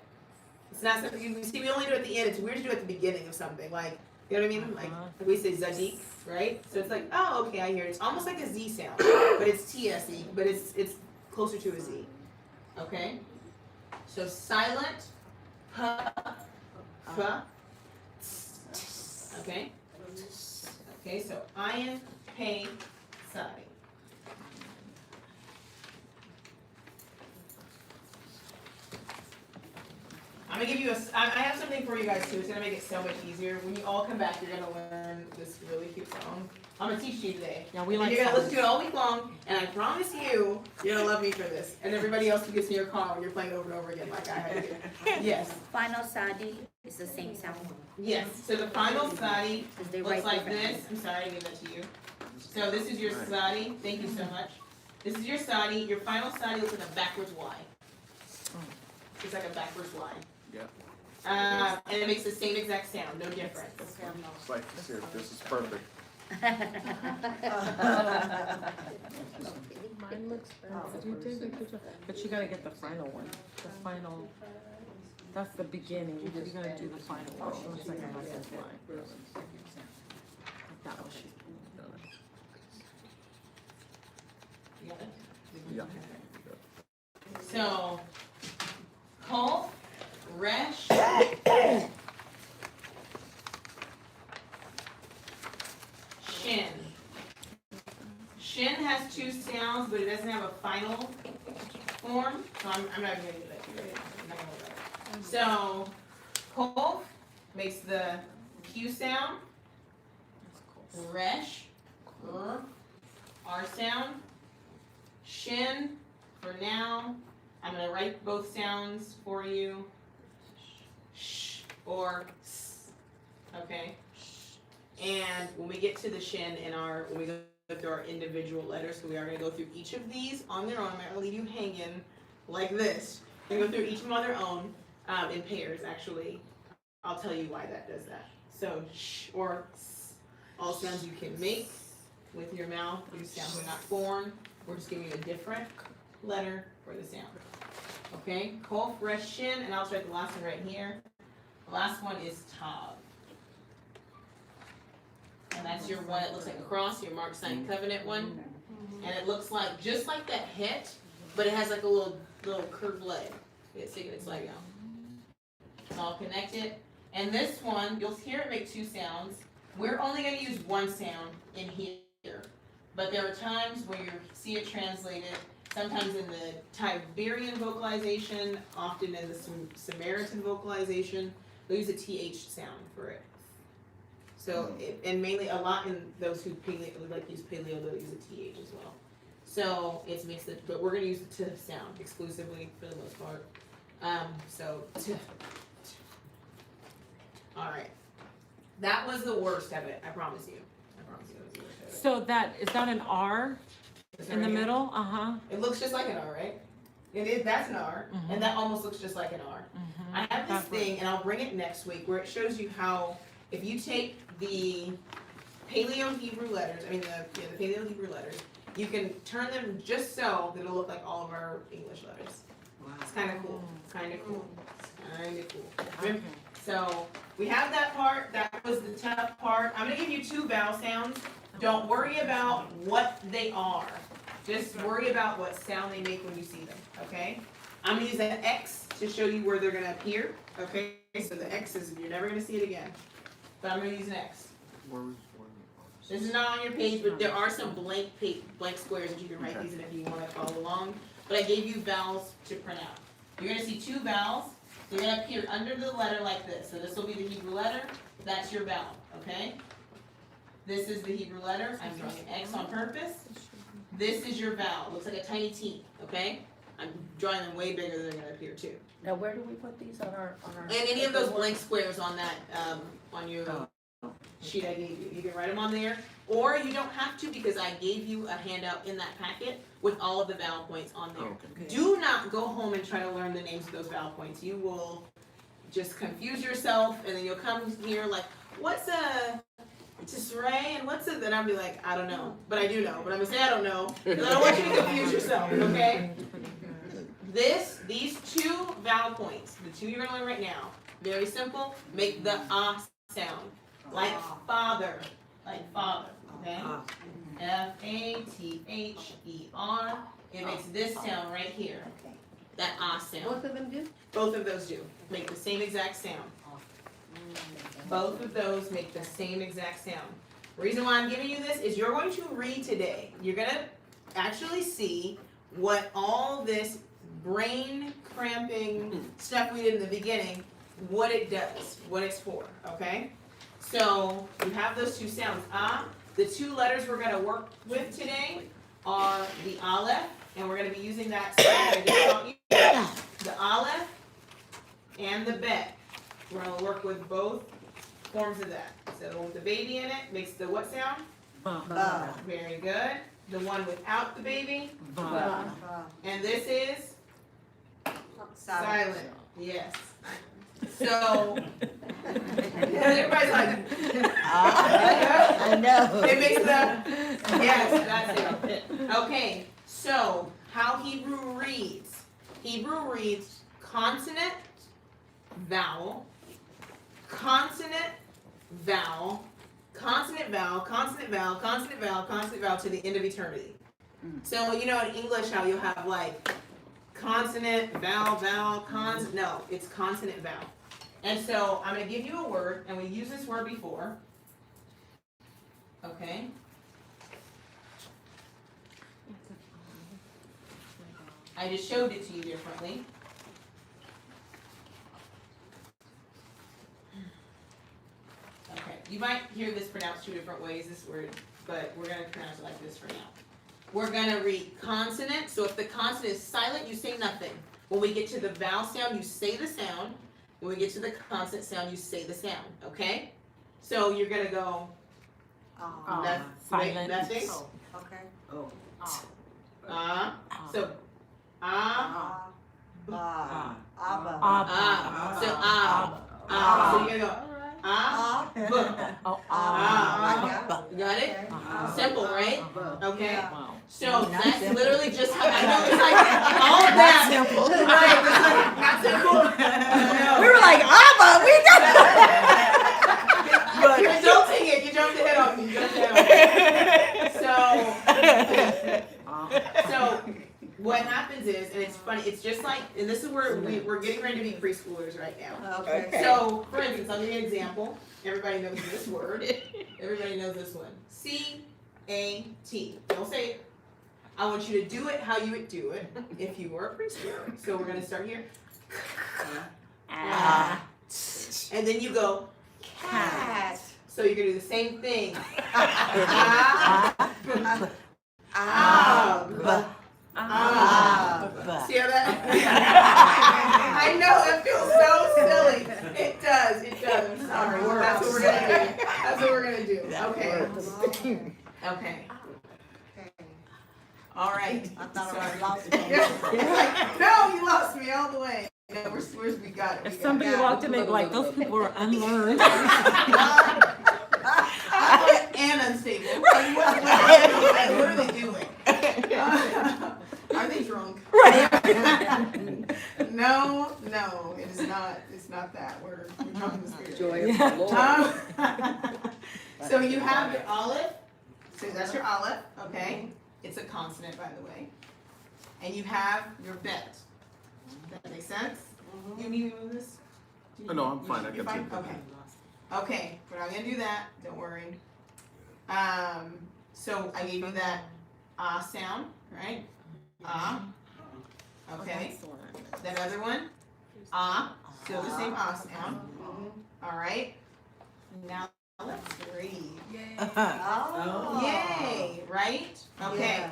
It's not something you see. We only do it at the end. It's weird to do it at the beginning of something. Like, you know what I mean? Like we say zadik, right? So it's like, oh, okay, I hear it. It's almost like a Z sound, but it's TSE, but it's closer to a Z. Okay? So silent, p, f, okay? Okay, so ayin, pei, sadi. I'm gonna give you I have something for you guys too. It's gonna make it so much easier. When you all come back, you're gonna learn this really cute song. I'm gonna teach you today. Yeah, we And like you're gonna songs. listen to it all week long, and I promise you, you're gonna love me for this. And everybody else who gets in your car when you're playing over and over again, like I had to. Yes, Final sadi is the same sound. yes. So the final sadi Because they looks write like differently. this. I'm sorry, I gave that to you. So this is your sadi. Thank you so much. This is your sadi. Your final sadi looks like a backwards Y. It's like a backwards Y. Yeah. And it makes the same exact sound, no difference. It's like you said, this is perfect. Mine looks better. You did a good job. But you gotta get the final one. The final, that's the beginning. You gotta do the final one. It looks like a backwards Y. That one should be done. Yeah. So, Kol, Resh, Shin. Shin has two sounds, but it doesn't have a final form, so I'm not even gonna do that. I'm not gonna do that. So, Kol makes the Q sound. Resh, R sound. Shin, for now, I'm going to write both sounds for you. Sh or s. Okay? And when we get to the shin when we go through our individual letters, so we are going to go through each of these on their own. I'm not going to leave you hanging like this. We're going to go through each of them on their own, in pairs, actually. I'll tell you why that does that. So sh or s, all sounds you can make with your mouth. These sounds are not foreign. We're just giving you a different letter for the sound. Okay, kof, resh, shin, and I'll write the last one right here. The last one is tav. And that's your one that looks like a cross, your Mark Sign Covenant one. And it looks like, just like that het, but it has like a little curved leg. It's taking its leg out. It's all connected. And this one, you'll hear it make two sounds. We're only going to use one sound in here. But there are times where you see it translated, sometimes in the Tiberian vocalization, often in the Samaritan vocalization, they'll use a TH sound for it. So, and mainly a lot in those who use paleo, they'll use a TH as well. So it's mixed, but we're going to use the T sound exclusively for the most part. T. All right. That was the worst of it. I promise you. That was the worst of it. So is that an R in the middle? Uh-huh. It looks just like an R, right? It is. That's an R, and that almost looks just like an R. I have this thing, and I'll bring it next week, where it shows you how if you take the Paleo Hebrew letters, the Paleo Hebrew letters, you can turn them just so that it'll look like all of our English letters. Wow. It's kind of cool. It's kind of cool. It's kind of cool. Okay. So we have that part. That was the tough part. I'm going to give you two vowel sounds. Don't worry about what they are. Just worry about what sound they make when you see them, okay? I'm going to use an X to show you where they're going to appear, okay? So the X is, you're never going to see it again. But I'm going to use an X. This is not on your page, but there are some blank squares that you can write these in if you want to follow along. But I gave you vowels to print out. You're going to see two vowels. They're going to appear under the letter like this. So this will be the Hebrew letter. That's your vowel, okay? This is the Hebrew letter. I'm drawing an X on purpose. This is your vowel. It looks like a tiny T, okay? I'm drawing them way bigger than they're going to appear too. Now, where do we put these on our? And any of those blank squares on that, on your sheet I gave you. You can write them on there. Or you don't have to, because I gave you a handout in that packet with all of the vowel points on there. Okay. Do not go home and try to learn the names of those vowel points. You will just confuse yourself, and then you'll come here like, what's a Tisray and what's a, then I'll be like, I don't know. But I do know. But I'm going to say I don't know, because I don't want you to confuse yourself, okay? These two vowel points, the two you're going to learn right now, very simple, make the ah sound. Like father. Like father, okay? Father. It makes this sound right here. That ah sound. Both of them do? Both of those do. Make the same exact sound. Both of those make the same exact sound. The reason why I'm giving you this is you're going to read today. You're going to actually see what all this brain cramping stuff we did in the beginning, what it does, what it's for, okay? So you have those two sounds. Ah, the two letters we're going to work with today are the aleph, and we're going to be using that sound I just taught you. The aleph and the bet. We're going to work with both forms of that. So the one with the baby in it makes the what sound? Very good. The one without the baby? And this is? Silent. Yes. So, everybody's like, I know. It makes the, yes, that's it. Okay, so how Hebrew reads. Hebrew reads consonant, vowel, consonant, vowel, consonant, vowel, consonant, vowel, consonant, vowel, consonant, vowel to the end of eternity. So, you know in English how you'll have like consonant, vowel, vowel, consonant. No, it's consonant, vowel. And so I'm going to give you a word, and we used this word before. Okay? I just showed it to you differently. Okay, you might hear this pronounced two different ways, this word, but we're going to pronounce it like this for now. We're going to read consonant. So if the consonant is silent, you say nothing. When we get to the vowel sound, you say the sound. When we get to the consonant sound, you say the sound. Okay? So you're going to go silent. Nothing. Oh, okay. Oh. So Abba. So you're going to go Ah. B. Oh, Ah. You got it? Simple, right? Okay. Wow. So that's literally just how I know it's like all of that. simple. Right, it's like not simple. We were like, Abba, we got You're adulting it. You jumped ahead on me. You jumped ahead on me. So what happens is, and it's funny, it's just like, and this is where we're getting ready to be preschoolers right now. Okay. So, for instance, I'll give you an example. Everybody knows this word. Everybody knows this one. C-A-T. Don't say it. I want you to do it how you would do it if you were a preschooler. So we're gonna start here. And then you go cat. So you're gonna do the same thing. See how that? I know it feels so silly. It does. It does. I'm sorry. That's what we're gonna do. That's what we're gonna do. Okay. Okay. All right. I thought I Sorry. lost it. It's like, no, you lost me all the way. No, we got it. If somebody walked in, they'd be like, those people are unlearned. And unstable. What are they doing? Are they drunk? No, it is not. It's not that. We're talking the spirit. Joy of the Lord. So you have your olive. So that's your olive. Okay. It's a consonant, by the way. And you have your bet. That makes sense? You need me to move this? No, I'm fine. I You're can fine? take Okay. Okay, we're not gonna do that, don't worry. So I gave you that sound, right? Okay. That other one, still the same sound. All right. Now let's read. Yay, right? Okay.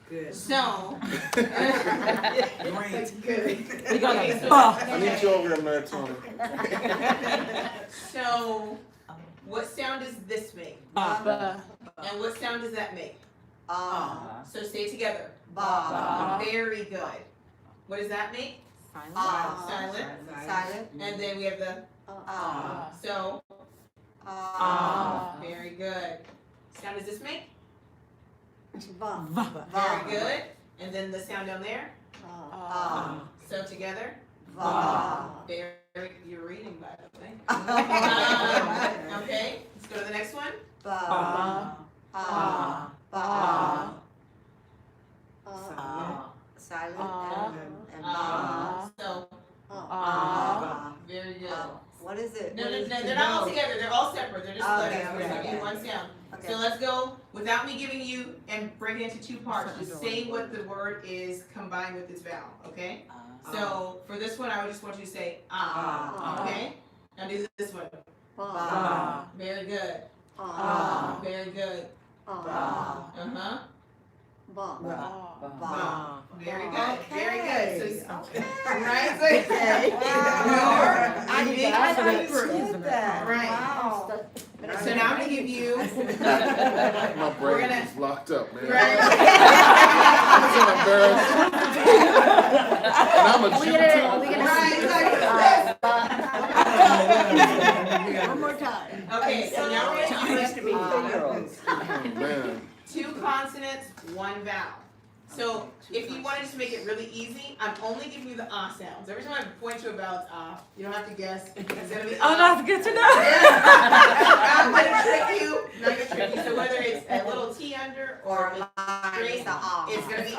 Good. So. Great. Good. We got I need you over here, melatonin. So, what sound does this make? And what sound does that make? So say it together. Very good. What does that make? Silent. Silent. And then we have the so. Very good. Sound does this make? Very good. And then the sound down there. So together. Very. You're reading, by the way. Okay. Let's go to the next one. Silent. And So. Very good. What is it? No, they're not all together. They're all separate. They're just letters. We're just giving you one sound. So let's go without me giving you and breaking it into two parts. Just say what the word is combined with its vowel. Okay. So for this one, I would just want you to say Okay. Now do this one. Very good. Very good. Very good. Very good. So, right. I Isn't it? Right. So now I'm gonna give you. My We're brain gonna- is locked up, man. Right. I'm so embarrassed. And I'm a Jew too. One more time. Okay, so now we're gonna use Man. two consonants, one vowel. So if you wanted to make it really easy, I'm only giving you the sounds. Every time I point to a vowel, it's you don't have to guess. It's gonna be Oh, that's good to know. I'm gonna trick you. Not gonna trick you. So whether it's a little T under or straight, it's gonna be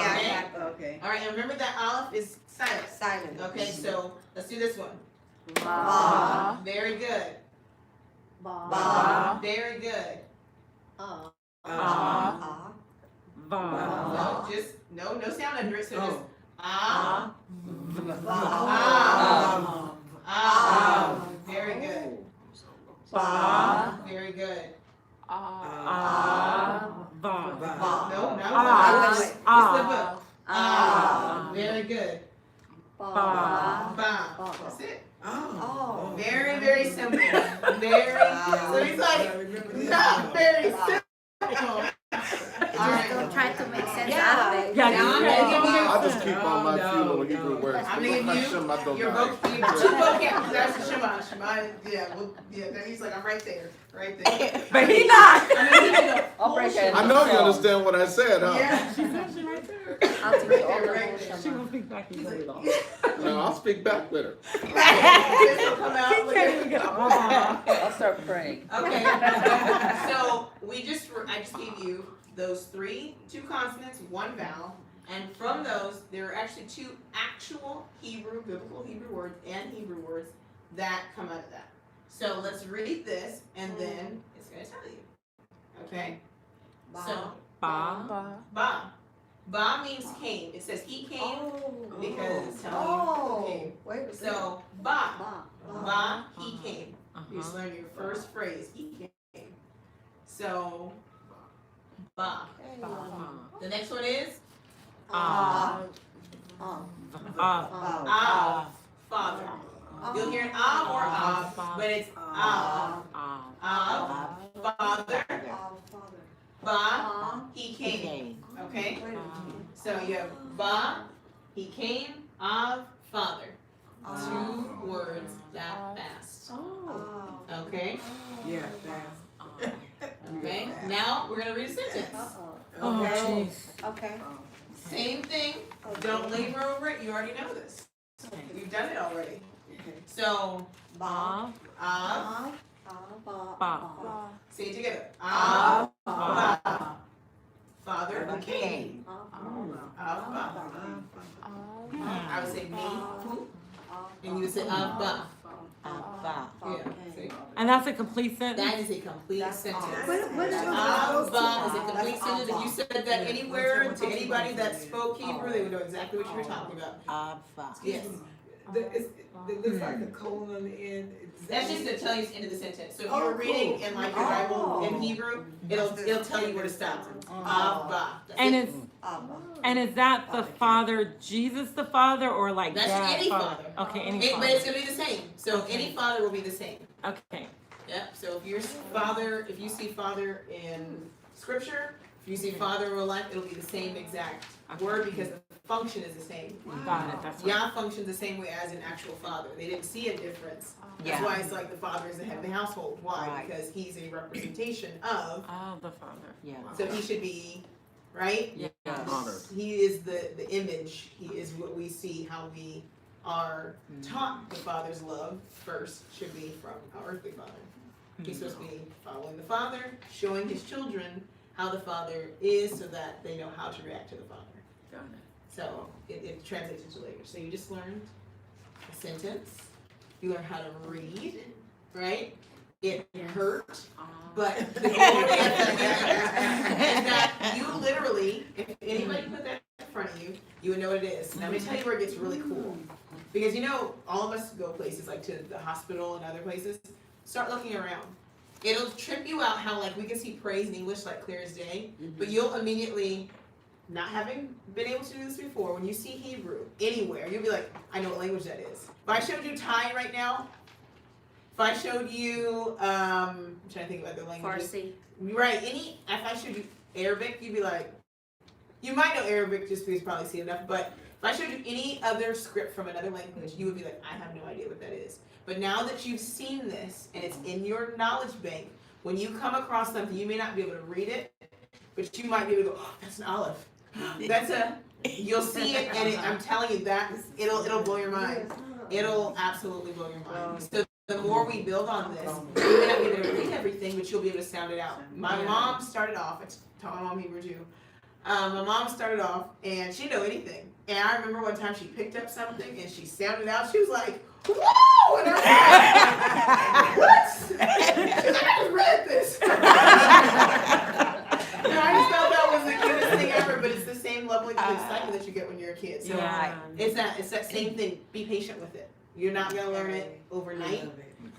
okay? Okay. All right, and remember that olive is silent. Silent. Okay, so let's do this one. Very good. Very good. No, just no sound under it. So just Very good. Very good. No. It's the book. Very good. That's it. Very, very simple. Very. So he's like, not very simple. All right. Don't try to make sense out of it. Yeah, Now I'm you gonna give you. I just keep on my few little Hebrew words. I'm gonna give you your two vocab. That's Shema. Shema. Yeah. Well, yeah. He's like, I'm right there. Right there. But he not. I'll break it. I know you understand what I said, huh? Yeah. She's actually right there. I'll teach you all the Right whole there. She Shema. won't speak back to you very long. No, I'll speak back with her. This will come out. He can't even get a I'll start praying. Okay. So I just gave you those two consonants, one vowel, and from those there are actually two actual biblical Hebrew words and Hebrew words that come out of that. So let's read this, and then it's going to tell you. Okay. So Ba. ba. Ba means came. It says he came because it's telling you he came. Wait a second. So ba. Ba. Ba, he came. You just Uh-huh. learn your first phrase, he came. So, ba. The next one is Ah. av, father. You'll hear an av or av, but it's av. Av, father. Ba, he came. Okay? So you have ba, he came, av, father. Two words that fast. Okay? Yeah, that's. Okay? Now we're going to read a sentence. Oh, Okay. jeez. Okay. Same thing. Don't labor over it. You already know this. We've done it already. So, Ba. av, Ba. say it together. Av, Ba. ba. Father who came. Av, ba. I would say me, who? And you would say av, ba. Yeah, see? And that's a complete That sentence? is a complete sentence. What is your Abba is a complete sentence. If you said that anywhere to anybody that spoke Hebrew, they would know exactly what you were talking about. Yes. It looks like a colon on the end. That's just to tell you it's the end of the sentence. So if you were reading in like your Bible in Hebrew, it'll tell you where to stop. Abba. That's And it. it's, and is that the Father, Jesus the Father, or like That's that any Father? father. Okay, any But it's father. gonna be the same. So any father will be the same. Okay. Yep, so if you see father in scripture, if you see father in real life, it'll be the same exact word because the function is the same. Got it, that's right. Yah functions the same way as an actual father. They didn't see a difference. That's why it's like the father is the head of the household. Why? Right. Because he's a representation of, Oh, the Father. so he should be, right? Yes. Honored. He is the image. He is what we see, how we are taught the Father's love first should be from our earthly father. He's supposed to be following the Father, showing his children how the Father is so that they know how to react to the Father. Got it. So it translates into language. So you just learned a sentence. You learned how to read, right? It hurt, but the glory of it is that you literally, if anybody put that in front of you, you would know what it is. Now let me tell you where it gets really cool. Because you know, all of us go places like to the hospital and other places. Start looking around. It'll trip you out how like we can see praise in English like clear as day, but you'll immediately, not having been able to do this before, when you see Hebrew anywhere, you'll be like, I know what language that is. If I showed you Thai right now, if I showed you, I'm trying to think about the languages. Farsi. Right, if I showed you Arabic, you'd be like, you might know Arabic just because you probably see it enough, but if I showed you any other script from another language, you would be like, I have no idea what that is. But now that you've seen this and it's in your knowledge bank, when you come across something, you may not be able to read it, but you might be able to go, oh, that's an olive. You'll see it, and I'm telling you that it'll blow your mind. It'll absolutely blow your mind. So the more we build on this, you may not be able to read everything, but you'll be able to sound it out. My mom started off, I taught my mom Hebrew too. My mom started off, and she didn't know anything. And I remember one time she picked up something, and she sounded out. She was like, whoa! And I was like, what? She's like, I just read this. And I just felt that was the cutest thing ever, but it's the same level of excitement that you get when you're a kid. So it's that same thing. Be patient with it. You're not going to learn it overnight.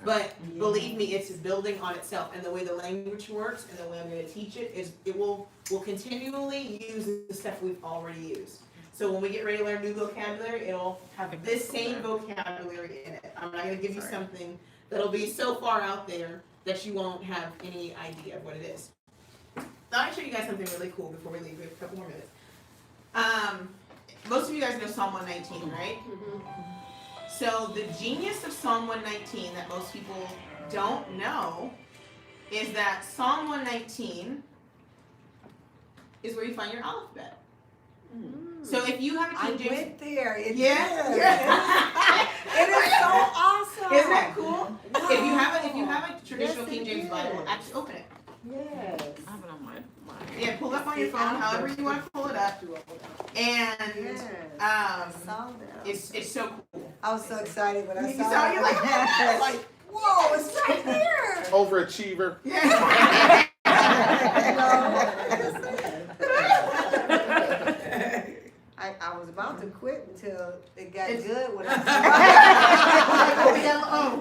But believe me, it's building on itself. And the way the language works and the way I'm going to teach it is it will continually use the stuff we've already used. So when we get ready to learn new vocabulary, it'll have this same vocabulary in it. I'm not going to give you something that'll be so far out there that you won't have any idea of what it is. Now, I'll show you guys something really cool before we leave. We have a couple more minutes. most of you guys know Psalm 119, right? So the genius of Psalm 119 that most people don't know is that Psalm 119 is where you find your alphabet. So if you have a I King James, went there. It yeah, is. yeah. It is so awesome. Isn't that cool? Wow. If you have a traditional Yes, King it James is. Bible, actually open it. Yes. I have it on my. Yeah, pull it up on your phone, however you want to pull it up. And Yes. um, Saw that. it's so cool. I was so excited when I You saw saw it. it, you're like, like, whoa, it's right here. Overachiever. Yeah. I was about to quit until it got It's- good when Oh,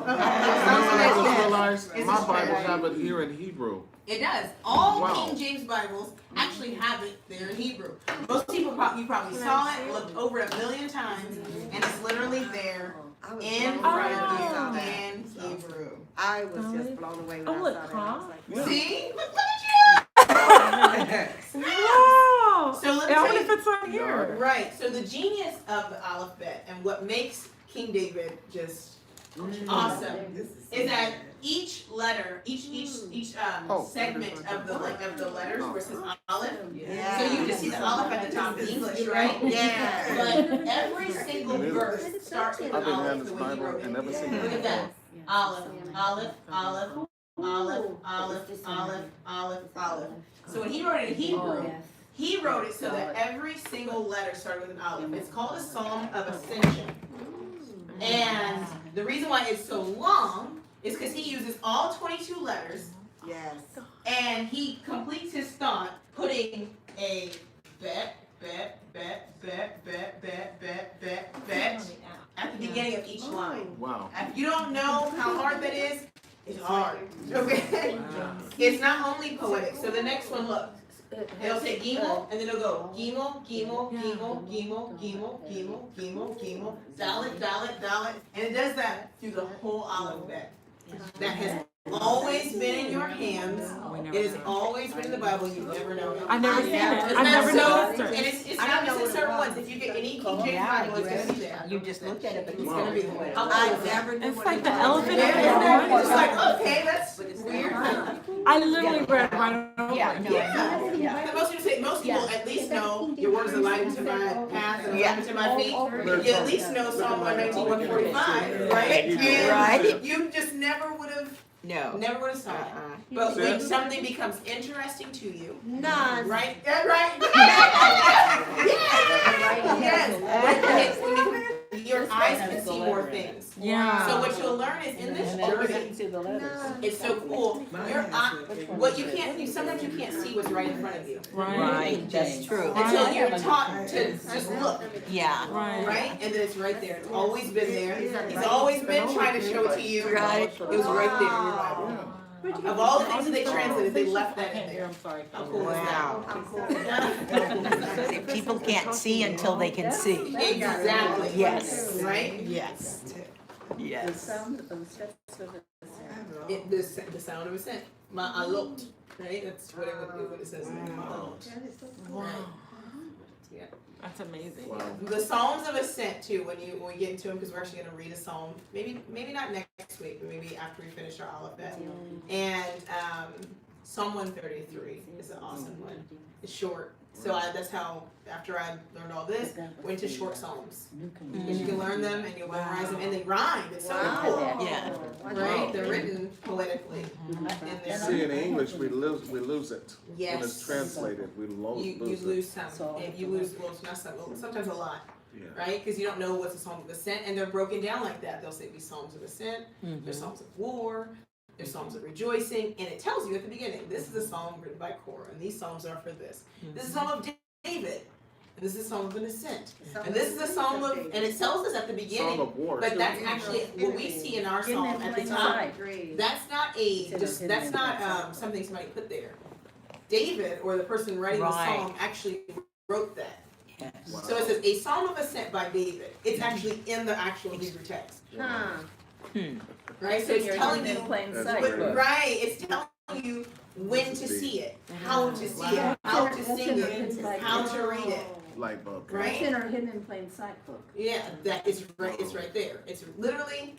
I just realized It's my a Bible spread. have it here in Hebrew. It does. All Wow. King James Bibles actually have it there in Hebrew. Most people you probably saw it, looked over 1,000,000 times, and it's literally there I was in blown front away when I saw of you that. in Hebrew. I was just blown away when Oh, I look, saw that. I was like, See? Look Wow. So let me I tell wonder you. if it's on here. Right. So the genius of the alphabet and what makes King David just awesome is that each letter, each Oh. segment of the letters where it says Aleph. yeah. So you just see the Aleph at the top in English, right? Yeah. But every single verse starts with an I've been Aleph having the this way he Bible wrote and it. never seen Look it at that. before. Aleph, Aleph, Aleph, Aleph, Aleph, Aleph, Aleph, Aleph. So when he wrote it in Hebrew, he wrote it so that every single letter started with an Aleph. It's called a Psalm of Ascension. And the reason why it's so long is because he uses all 22 letters Yes. and he completes his thought putting a bet at the beginning of each line. Wow. If you don't know how hard that is, it's hard. Okay? It's not only poetic. So the next one, look. It'll say Gimel, and then it'll go Gimel, Gimel, Gimel, Gimel, Gimel, Gimel, Gimel, Gimel, Dalek, Dalek, Dalek. And it does that through the whole alphabet. That has always been in your hands. It has always been in the Bible. You never know. I've never seen it. Isn't I've that never so? noticed And it. it's not just in certain ones. If you get any King James Bible, it's gonna be there. You just look at it, but It's gonna be there. How cool I is that? never knew It's what like it the was. elephant Yeah, in isn't that the just like, okay, that's weird. I literally read right over. Yeah. Most people at least know your words are light into my path and a lamp to my feet. You at least know Psalm 119, 145, right? And Right. you just never would have saw it. But when something becomes interesting to you, None. right? Yeah, right. Yes. Your eyes can see more things. Yeah. So what you'll learn is in this journey, it's so cool. Your eye, what you can't do, sometimes you can't see what's right in front of you Right. That's true. until you're taught to just look, Yeah. right? And then it's right there. It's always been there. He's always been trying to show it to you. Right. It was right there in your Bible. Of all the things that they translated, they left that in there. I'm sorry. How cool is that? See, people can't see until they can see. Exactly. Yes. Right? Yes. Yes. The sound of ascent. Ma'alot. Right? That's what it says there. Ma'alot. Wow. Yeah. That's amazing. The Psalms of Ascent too, when we get into them, because we're actually going to read a psalm, maybe not next week, but maybe after we finish our alphabet. And Psalm 133 is an awesome one. It's short, so that's how after I learned all this, went to short psalms, because you can learn them and you'll memorize them, and they rhyme. It's so cool, Yeah. right? They're written poetically. And See, in English, we lose it. When Yes. it's translated, we you lose it. lose some. And you lose, well, not some, sometimes a lot. Yeah. Right? Because you don't know what's a psalm of ascent, and they're broken down like that. They'll say be psalms of ascent, there's psalms of war, there's psalms of rejoicing, and it tells you at the beginning, this is a psalm written by Korah, and these psalms are for this. This is a psalm of David, and this is a psalm of an ascent, and this is a psalm of, and it tells us at the Song beginning, of war. but too. that's actually what we see in our psalm at the top. That's not something somebody put there. David, or the person writing the Right. psalm, actually wrote that. Yes. Wow. So it says a psalm of ascent by David. It's actually in the actual Hebrew text, right? So it's telling you, That's great. right? It's telling you when to see it, how to see it, how to sing it, how to read it. light bulb. Right? It's in our hidden in plain sight book. Yeah, that is right. It's right there. It's literally.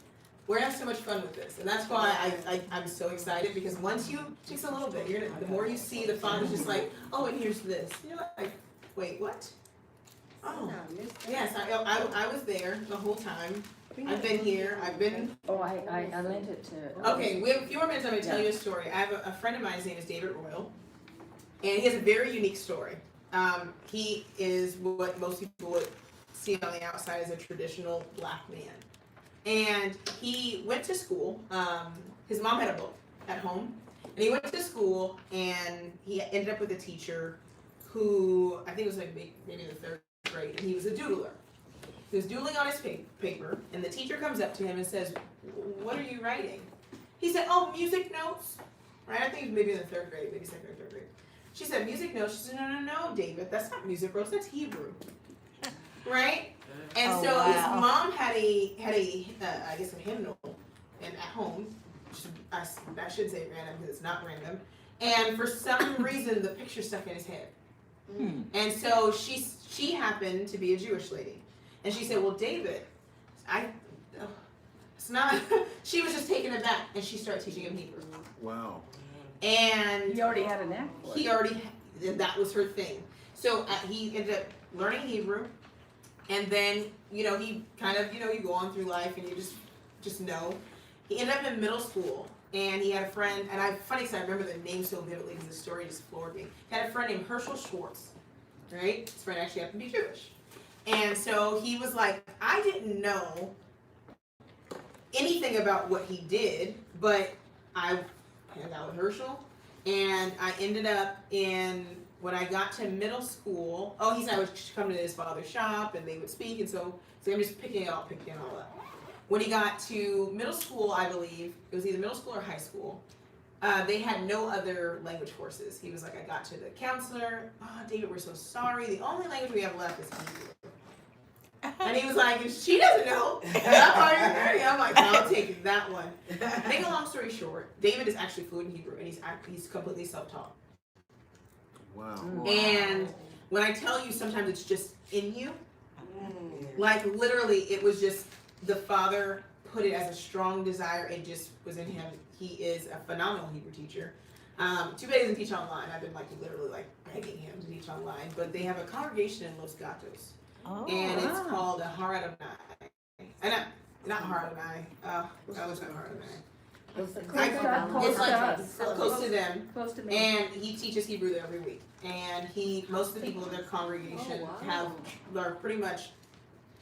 We're having so much fun with this, and that's why I'm so excited, because once you takes a little bit, the more you see, the Father's just like, oh, and here's this. You're like, wait, what? Oh, yes, I was there the whole time. I've been here. I've been. Oh, I lent it to. Okay, we have a few more minutes. I'm going to tell you a story. I have a friend of mine. His name is David Royal, and he has a very unique story. He is what most people would see on the outside as a traditional black man. And he went to school. His mom had a book at home. And he went to school, and he ended up with a teacher who, I think it was like maybe the third grade, and he was a doodler. He was doodling on his paper, and the teacher comes up to him and says, what are you writing? He said, oh, music notes. Right? I think it was maybe in the third grade, maybe second or third grade. She said, music notes. She said, no, David, that's not music notes, that's Hebrew. Right? And Oh, so wow. his mom had a I guess a hymnal at home. I should say random because it's not random. And for some reason, the picture stuck in his head. And so she happened to be a Jewish lady, and she said, "Well, David, it's not." She was just taken aback, and she started teaching him Hebrew. Wow. And He already had a knack for it. That was her thing. So he ended up learning Hebrew. And then, he kind of, you go on through life and you just know. He ended up in middle school, and he had a friend, and funny because I remember the name so vividly because the story just floored me. He had a friend named Herschel Schwartz, right? His friend actually happened to be Jewish. And so he was like, I didn't know anything about what he did, but I hung out with Herschel, and I ended up when I got to middle school, he said I would come to his father's shop and they would speak, and so I'm just picking it all up. When he got to middle school, I believe, it was either middle school or high school, they had no other language courses. He was like, I got to the counselor, David, we're so sorry, the only language we have left is Hebrew. And he was like, she doesn't know. I'm like, I'll take that one. Make a long story short, David is actually fluent in Hebrew, and he's completely self-taught. Wow. And when I tell you, sometimes it's just in you. Like literally, it was just the Father put it as a strong desire. It just was in him. He is a phenomenal Hebrew teacher. Too bad he doesn't teach online. I've been literally begging him to teach online. But they have a congregation in Los Gatos. And it's called a Har Adonai. Not Har Adonai. That was not Har Adonai. It's close to them. Close to me. And he teaches Hebrew there every week. And most of the people in their congregation are pretty much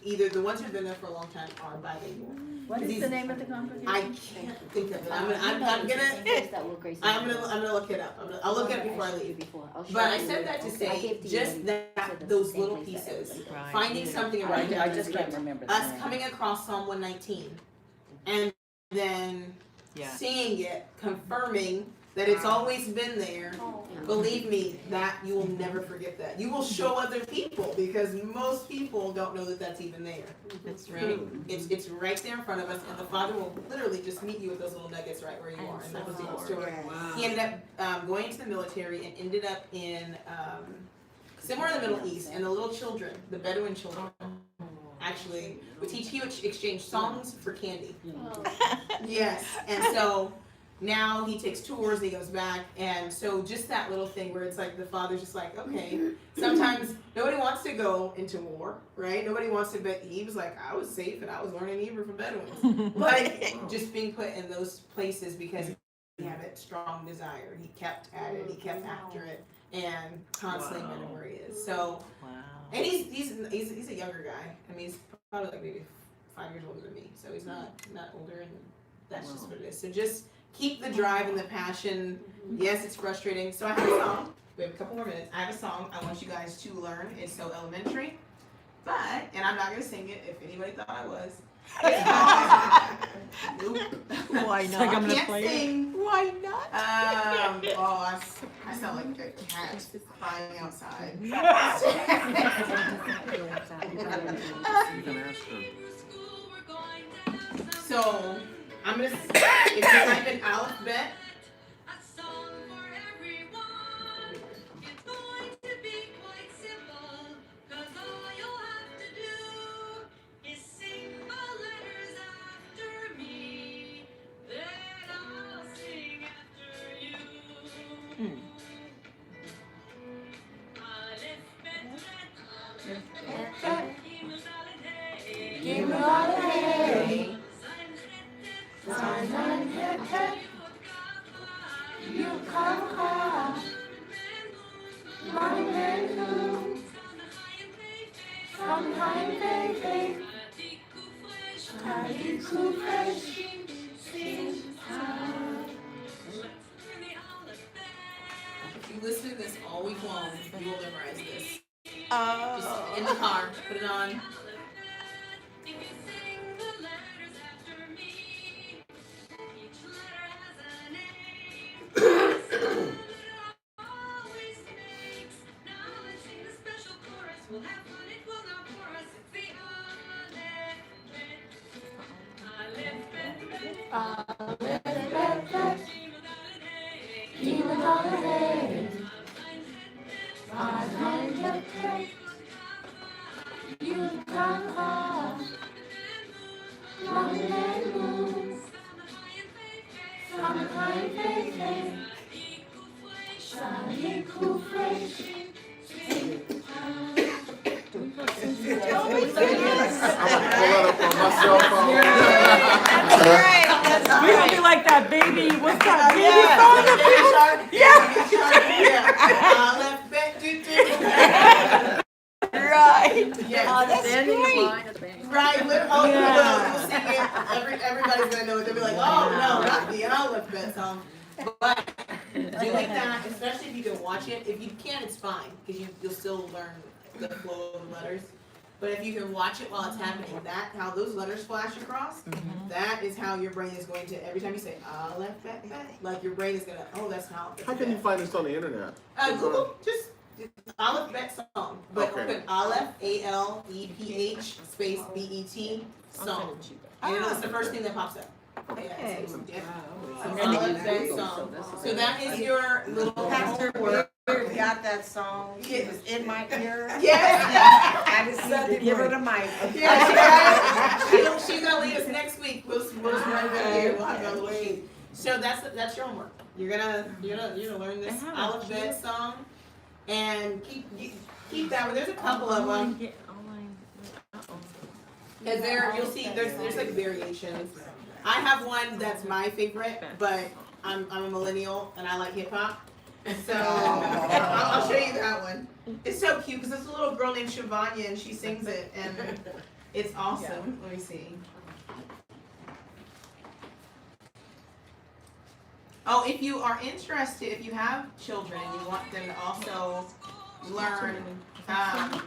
either the ones who've been there for a long time are bilingual. What is the name of the congregation? I can't think of it. I'm gonna look it up. I'll look at it before I leave. But I said that to say just those little pieces, finding something about I just can't remember the us name. coming across Psalm 119, and then seeing it, confirming that it's always been there. Believe me, that you will never forget that. You will show other people, because most people don't know that that's even there. That's Right? It's right there in front of us, and the Father will literally just meet you with those little nuggets right where you are. And that was the whole story. He ended up going into the military and ended up in somewhere in the Middle East, and the little children, the Bedouin children, actually would teach. He would exchange songs for candy. Yes, and so now he takes tours, he goes back, and so just that little thing where it's like the Father's just like, okay, sometimes nobody wants to go into war, right? Nobody wants to, but he was like, I was safe and I was learning Hebrew from Bedouins. But just being put in those places because he had a strong desire. He kept at it, he kept after it, and constantly went where he is. So, and he's a younger guy. I mean, he's probably maybe 5 years older than me, so he's not older, and that's just what it is. So just keep the drive and the passion. Yes, it's frustrating. So I have a song. We have a couple more minutes. I have a song I want you guys to learn. It's so elementary, and I'm not gonna sing it if anybody thought I was. Nope. Why not? Like I'm gonna Can't play it. sing. Why not? I sound like a cat crying outside. So I'm gonna. If you type in alphabet. If you listen to this all week long, you will memorize this. Just in the car, put it on. I'm gonna pull it up on my cell phone. We gonna be like that baby, what's that baby song that Right. Yeah. Oh, that's great. Right, oh, you'll sing it. Everybody's gonna know it. They'll be like, oh, no, not the Olive Bet song. But doing that, especially if you can watch it, if you can't, it's fine, because you'll still learn the flow of the letters. But if you can watch it while it's happening, how those letters flash across, that is how your brain is going to, every time you say Aleph, Bet, like your brain is gonna, oh, that's how. How can you find this on the internet? Google, just Aleph Bet song, but Okay. put Aleph, ALEPH, space BET, song. And it's the first thing that pops up. Okay. Aleph Bet song. So that is your little Pastor homework. Word got that song. It was in my ear. Yes. I just need to give her the mic. Yeah, she's gonna lead us next week. We'll just run right here. We'll have our little sheet. So that's your homework. You're gonna learn this Aleph Bet song, and keep that one. There's a couple of them. And you'll see there's like variations. I have one that's my favorite, but I'm a millennial and I like hip hop. So I'll show you that one. It's so cute because it's a little girl named Shavanya and she sings it and it's awesome. Let me see. Oh, if you are interested, if you have children and you want them to also learn some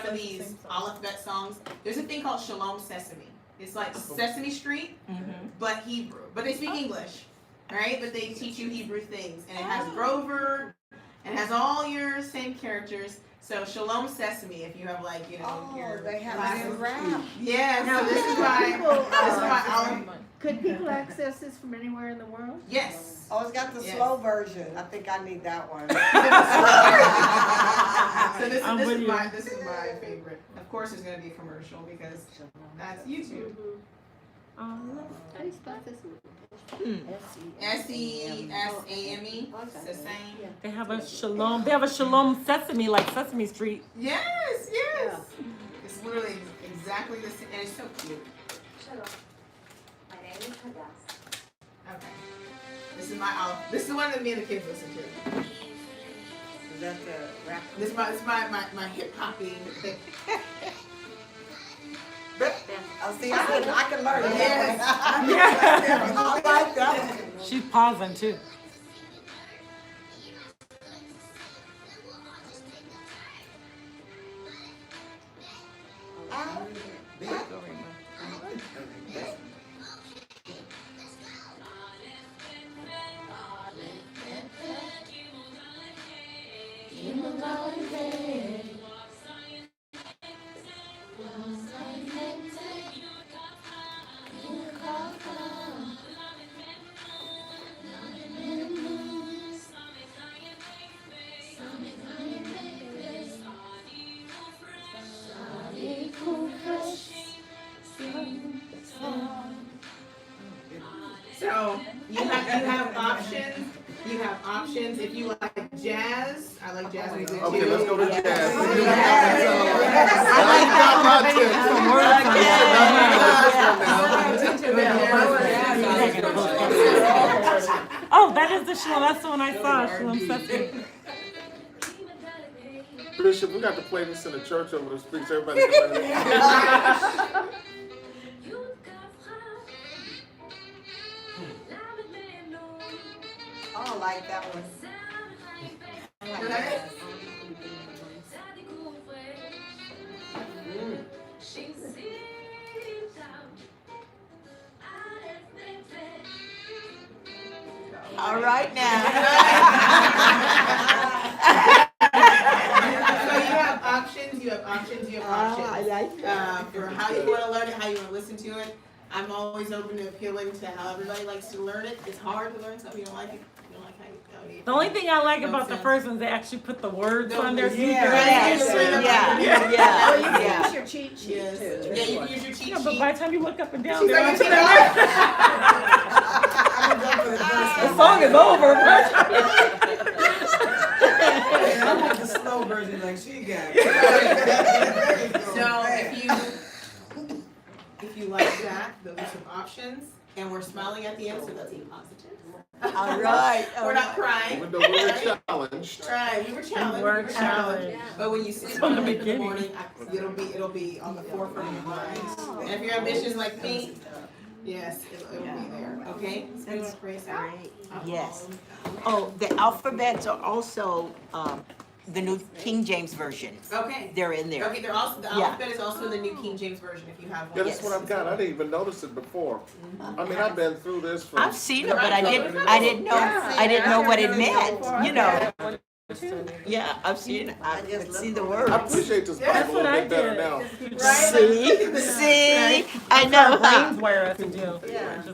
of these Aleph Bet songs, there's a thing called Shalom Sesame. It's like Sesame Street, but Hebrew. But they speak English. Right? But they teach you Hebrew things. And it has Grover, and it has all your same characters. So Shalom Sesame, if you have like, your They have classes. it in rap. Yeah, Now, so this is why Could people access this from anywhere in the world? yes. Oh, it's got the Yes. slow version. I think I need that one. So this I'm is with you. my favorite. Of course it's gonna be a commercial because that's YouTube. How do you spell this word? SESAME. Sesame. They have a shalom sesame, like Sesame Street. Yes. It's literally exactly the same, and it's so cute. My name is Huldah. Okay. This is the one that me and the kids listen to. Is that the rap? This is my hip hopping thing. Oh, see, I can learn that. Yes. I like that one. She's pausing too. If you like jazz, I like jazz music too. Okay, let's go to jazz. I like that Oh, that is the Shalom. That's the one I saw. Shalom Sesame. Bishop, we got to play this in the church over the speech. Everybody come in. Oh, I like that one. I like that. All right now. So you have options, you have options, you have options. I like that. For how you want to learn it, how you want to listen to it. I'm always open to appealing to how everybody likes to learn it. It's hard to learn something you don't like it. You don't like how you The only thing I like about the first one is they actually put the words on their speaker. Yes, Well, you can yeah. use your cheat sheet Yes. too. Yeah, you can use your cheat Yeah, but sheet. by the time you look up and down, She's they're like, like, I'm gonna go for the first the one. song is over. And I want the slow version like she got. So if you like that, those are some options. And we're smiling at the end, so that's a positive. All right. We're not crying. Even though we were challenged. Right, we were challenged. We were challenged. But when you sleep From the in the beginning. morning, it'll be on the forefront of your mind. And if you're ambitious like me, yes, it'll be there. Okay? That's great. Yes. Oh, the alphabets are also the New King James Version. Okay. They're in there. Okay, they're also the Yeah. alphabet is also in the New King James Version if you have one. Yeah, that's what I've got. I didn't even notice it before. I mean, I've been through this for. I've seen it, but I didn't know what it meant. You know. Yeah, I've seen it. I could see the words. I appreciate this That's Bible a what I little bit better did. now. Right? See, I know. Brains wire us to do. Yeah.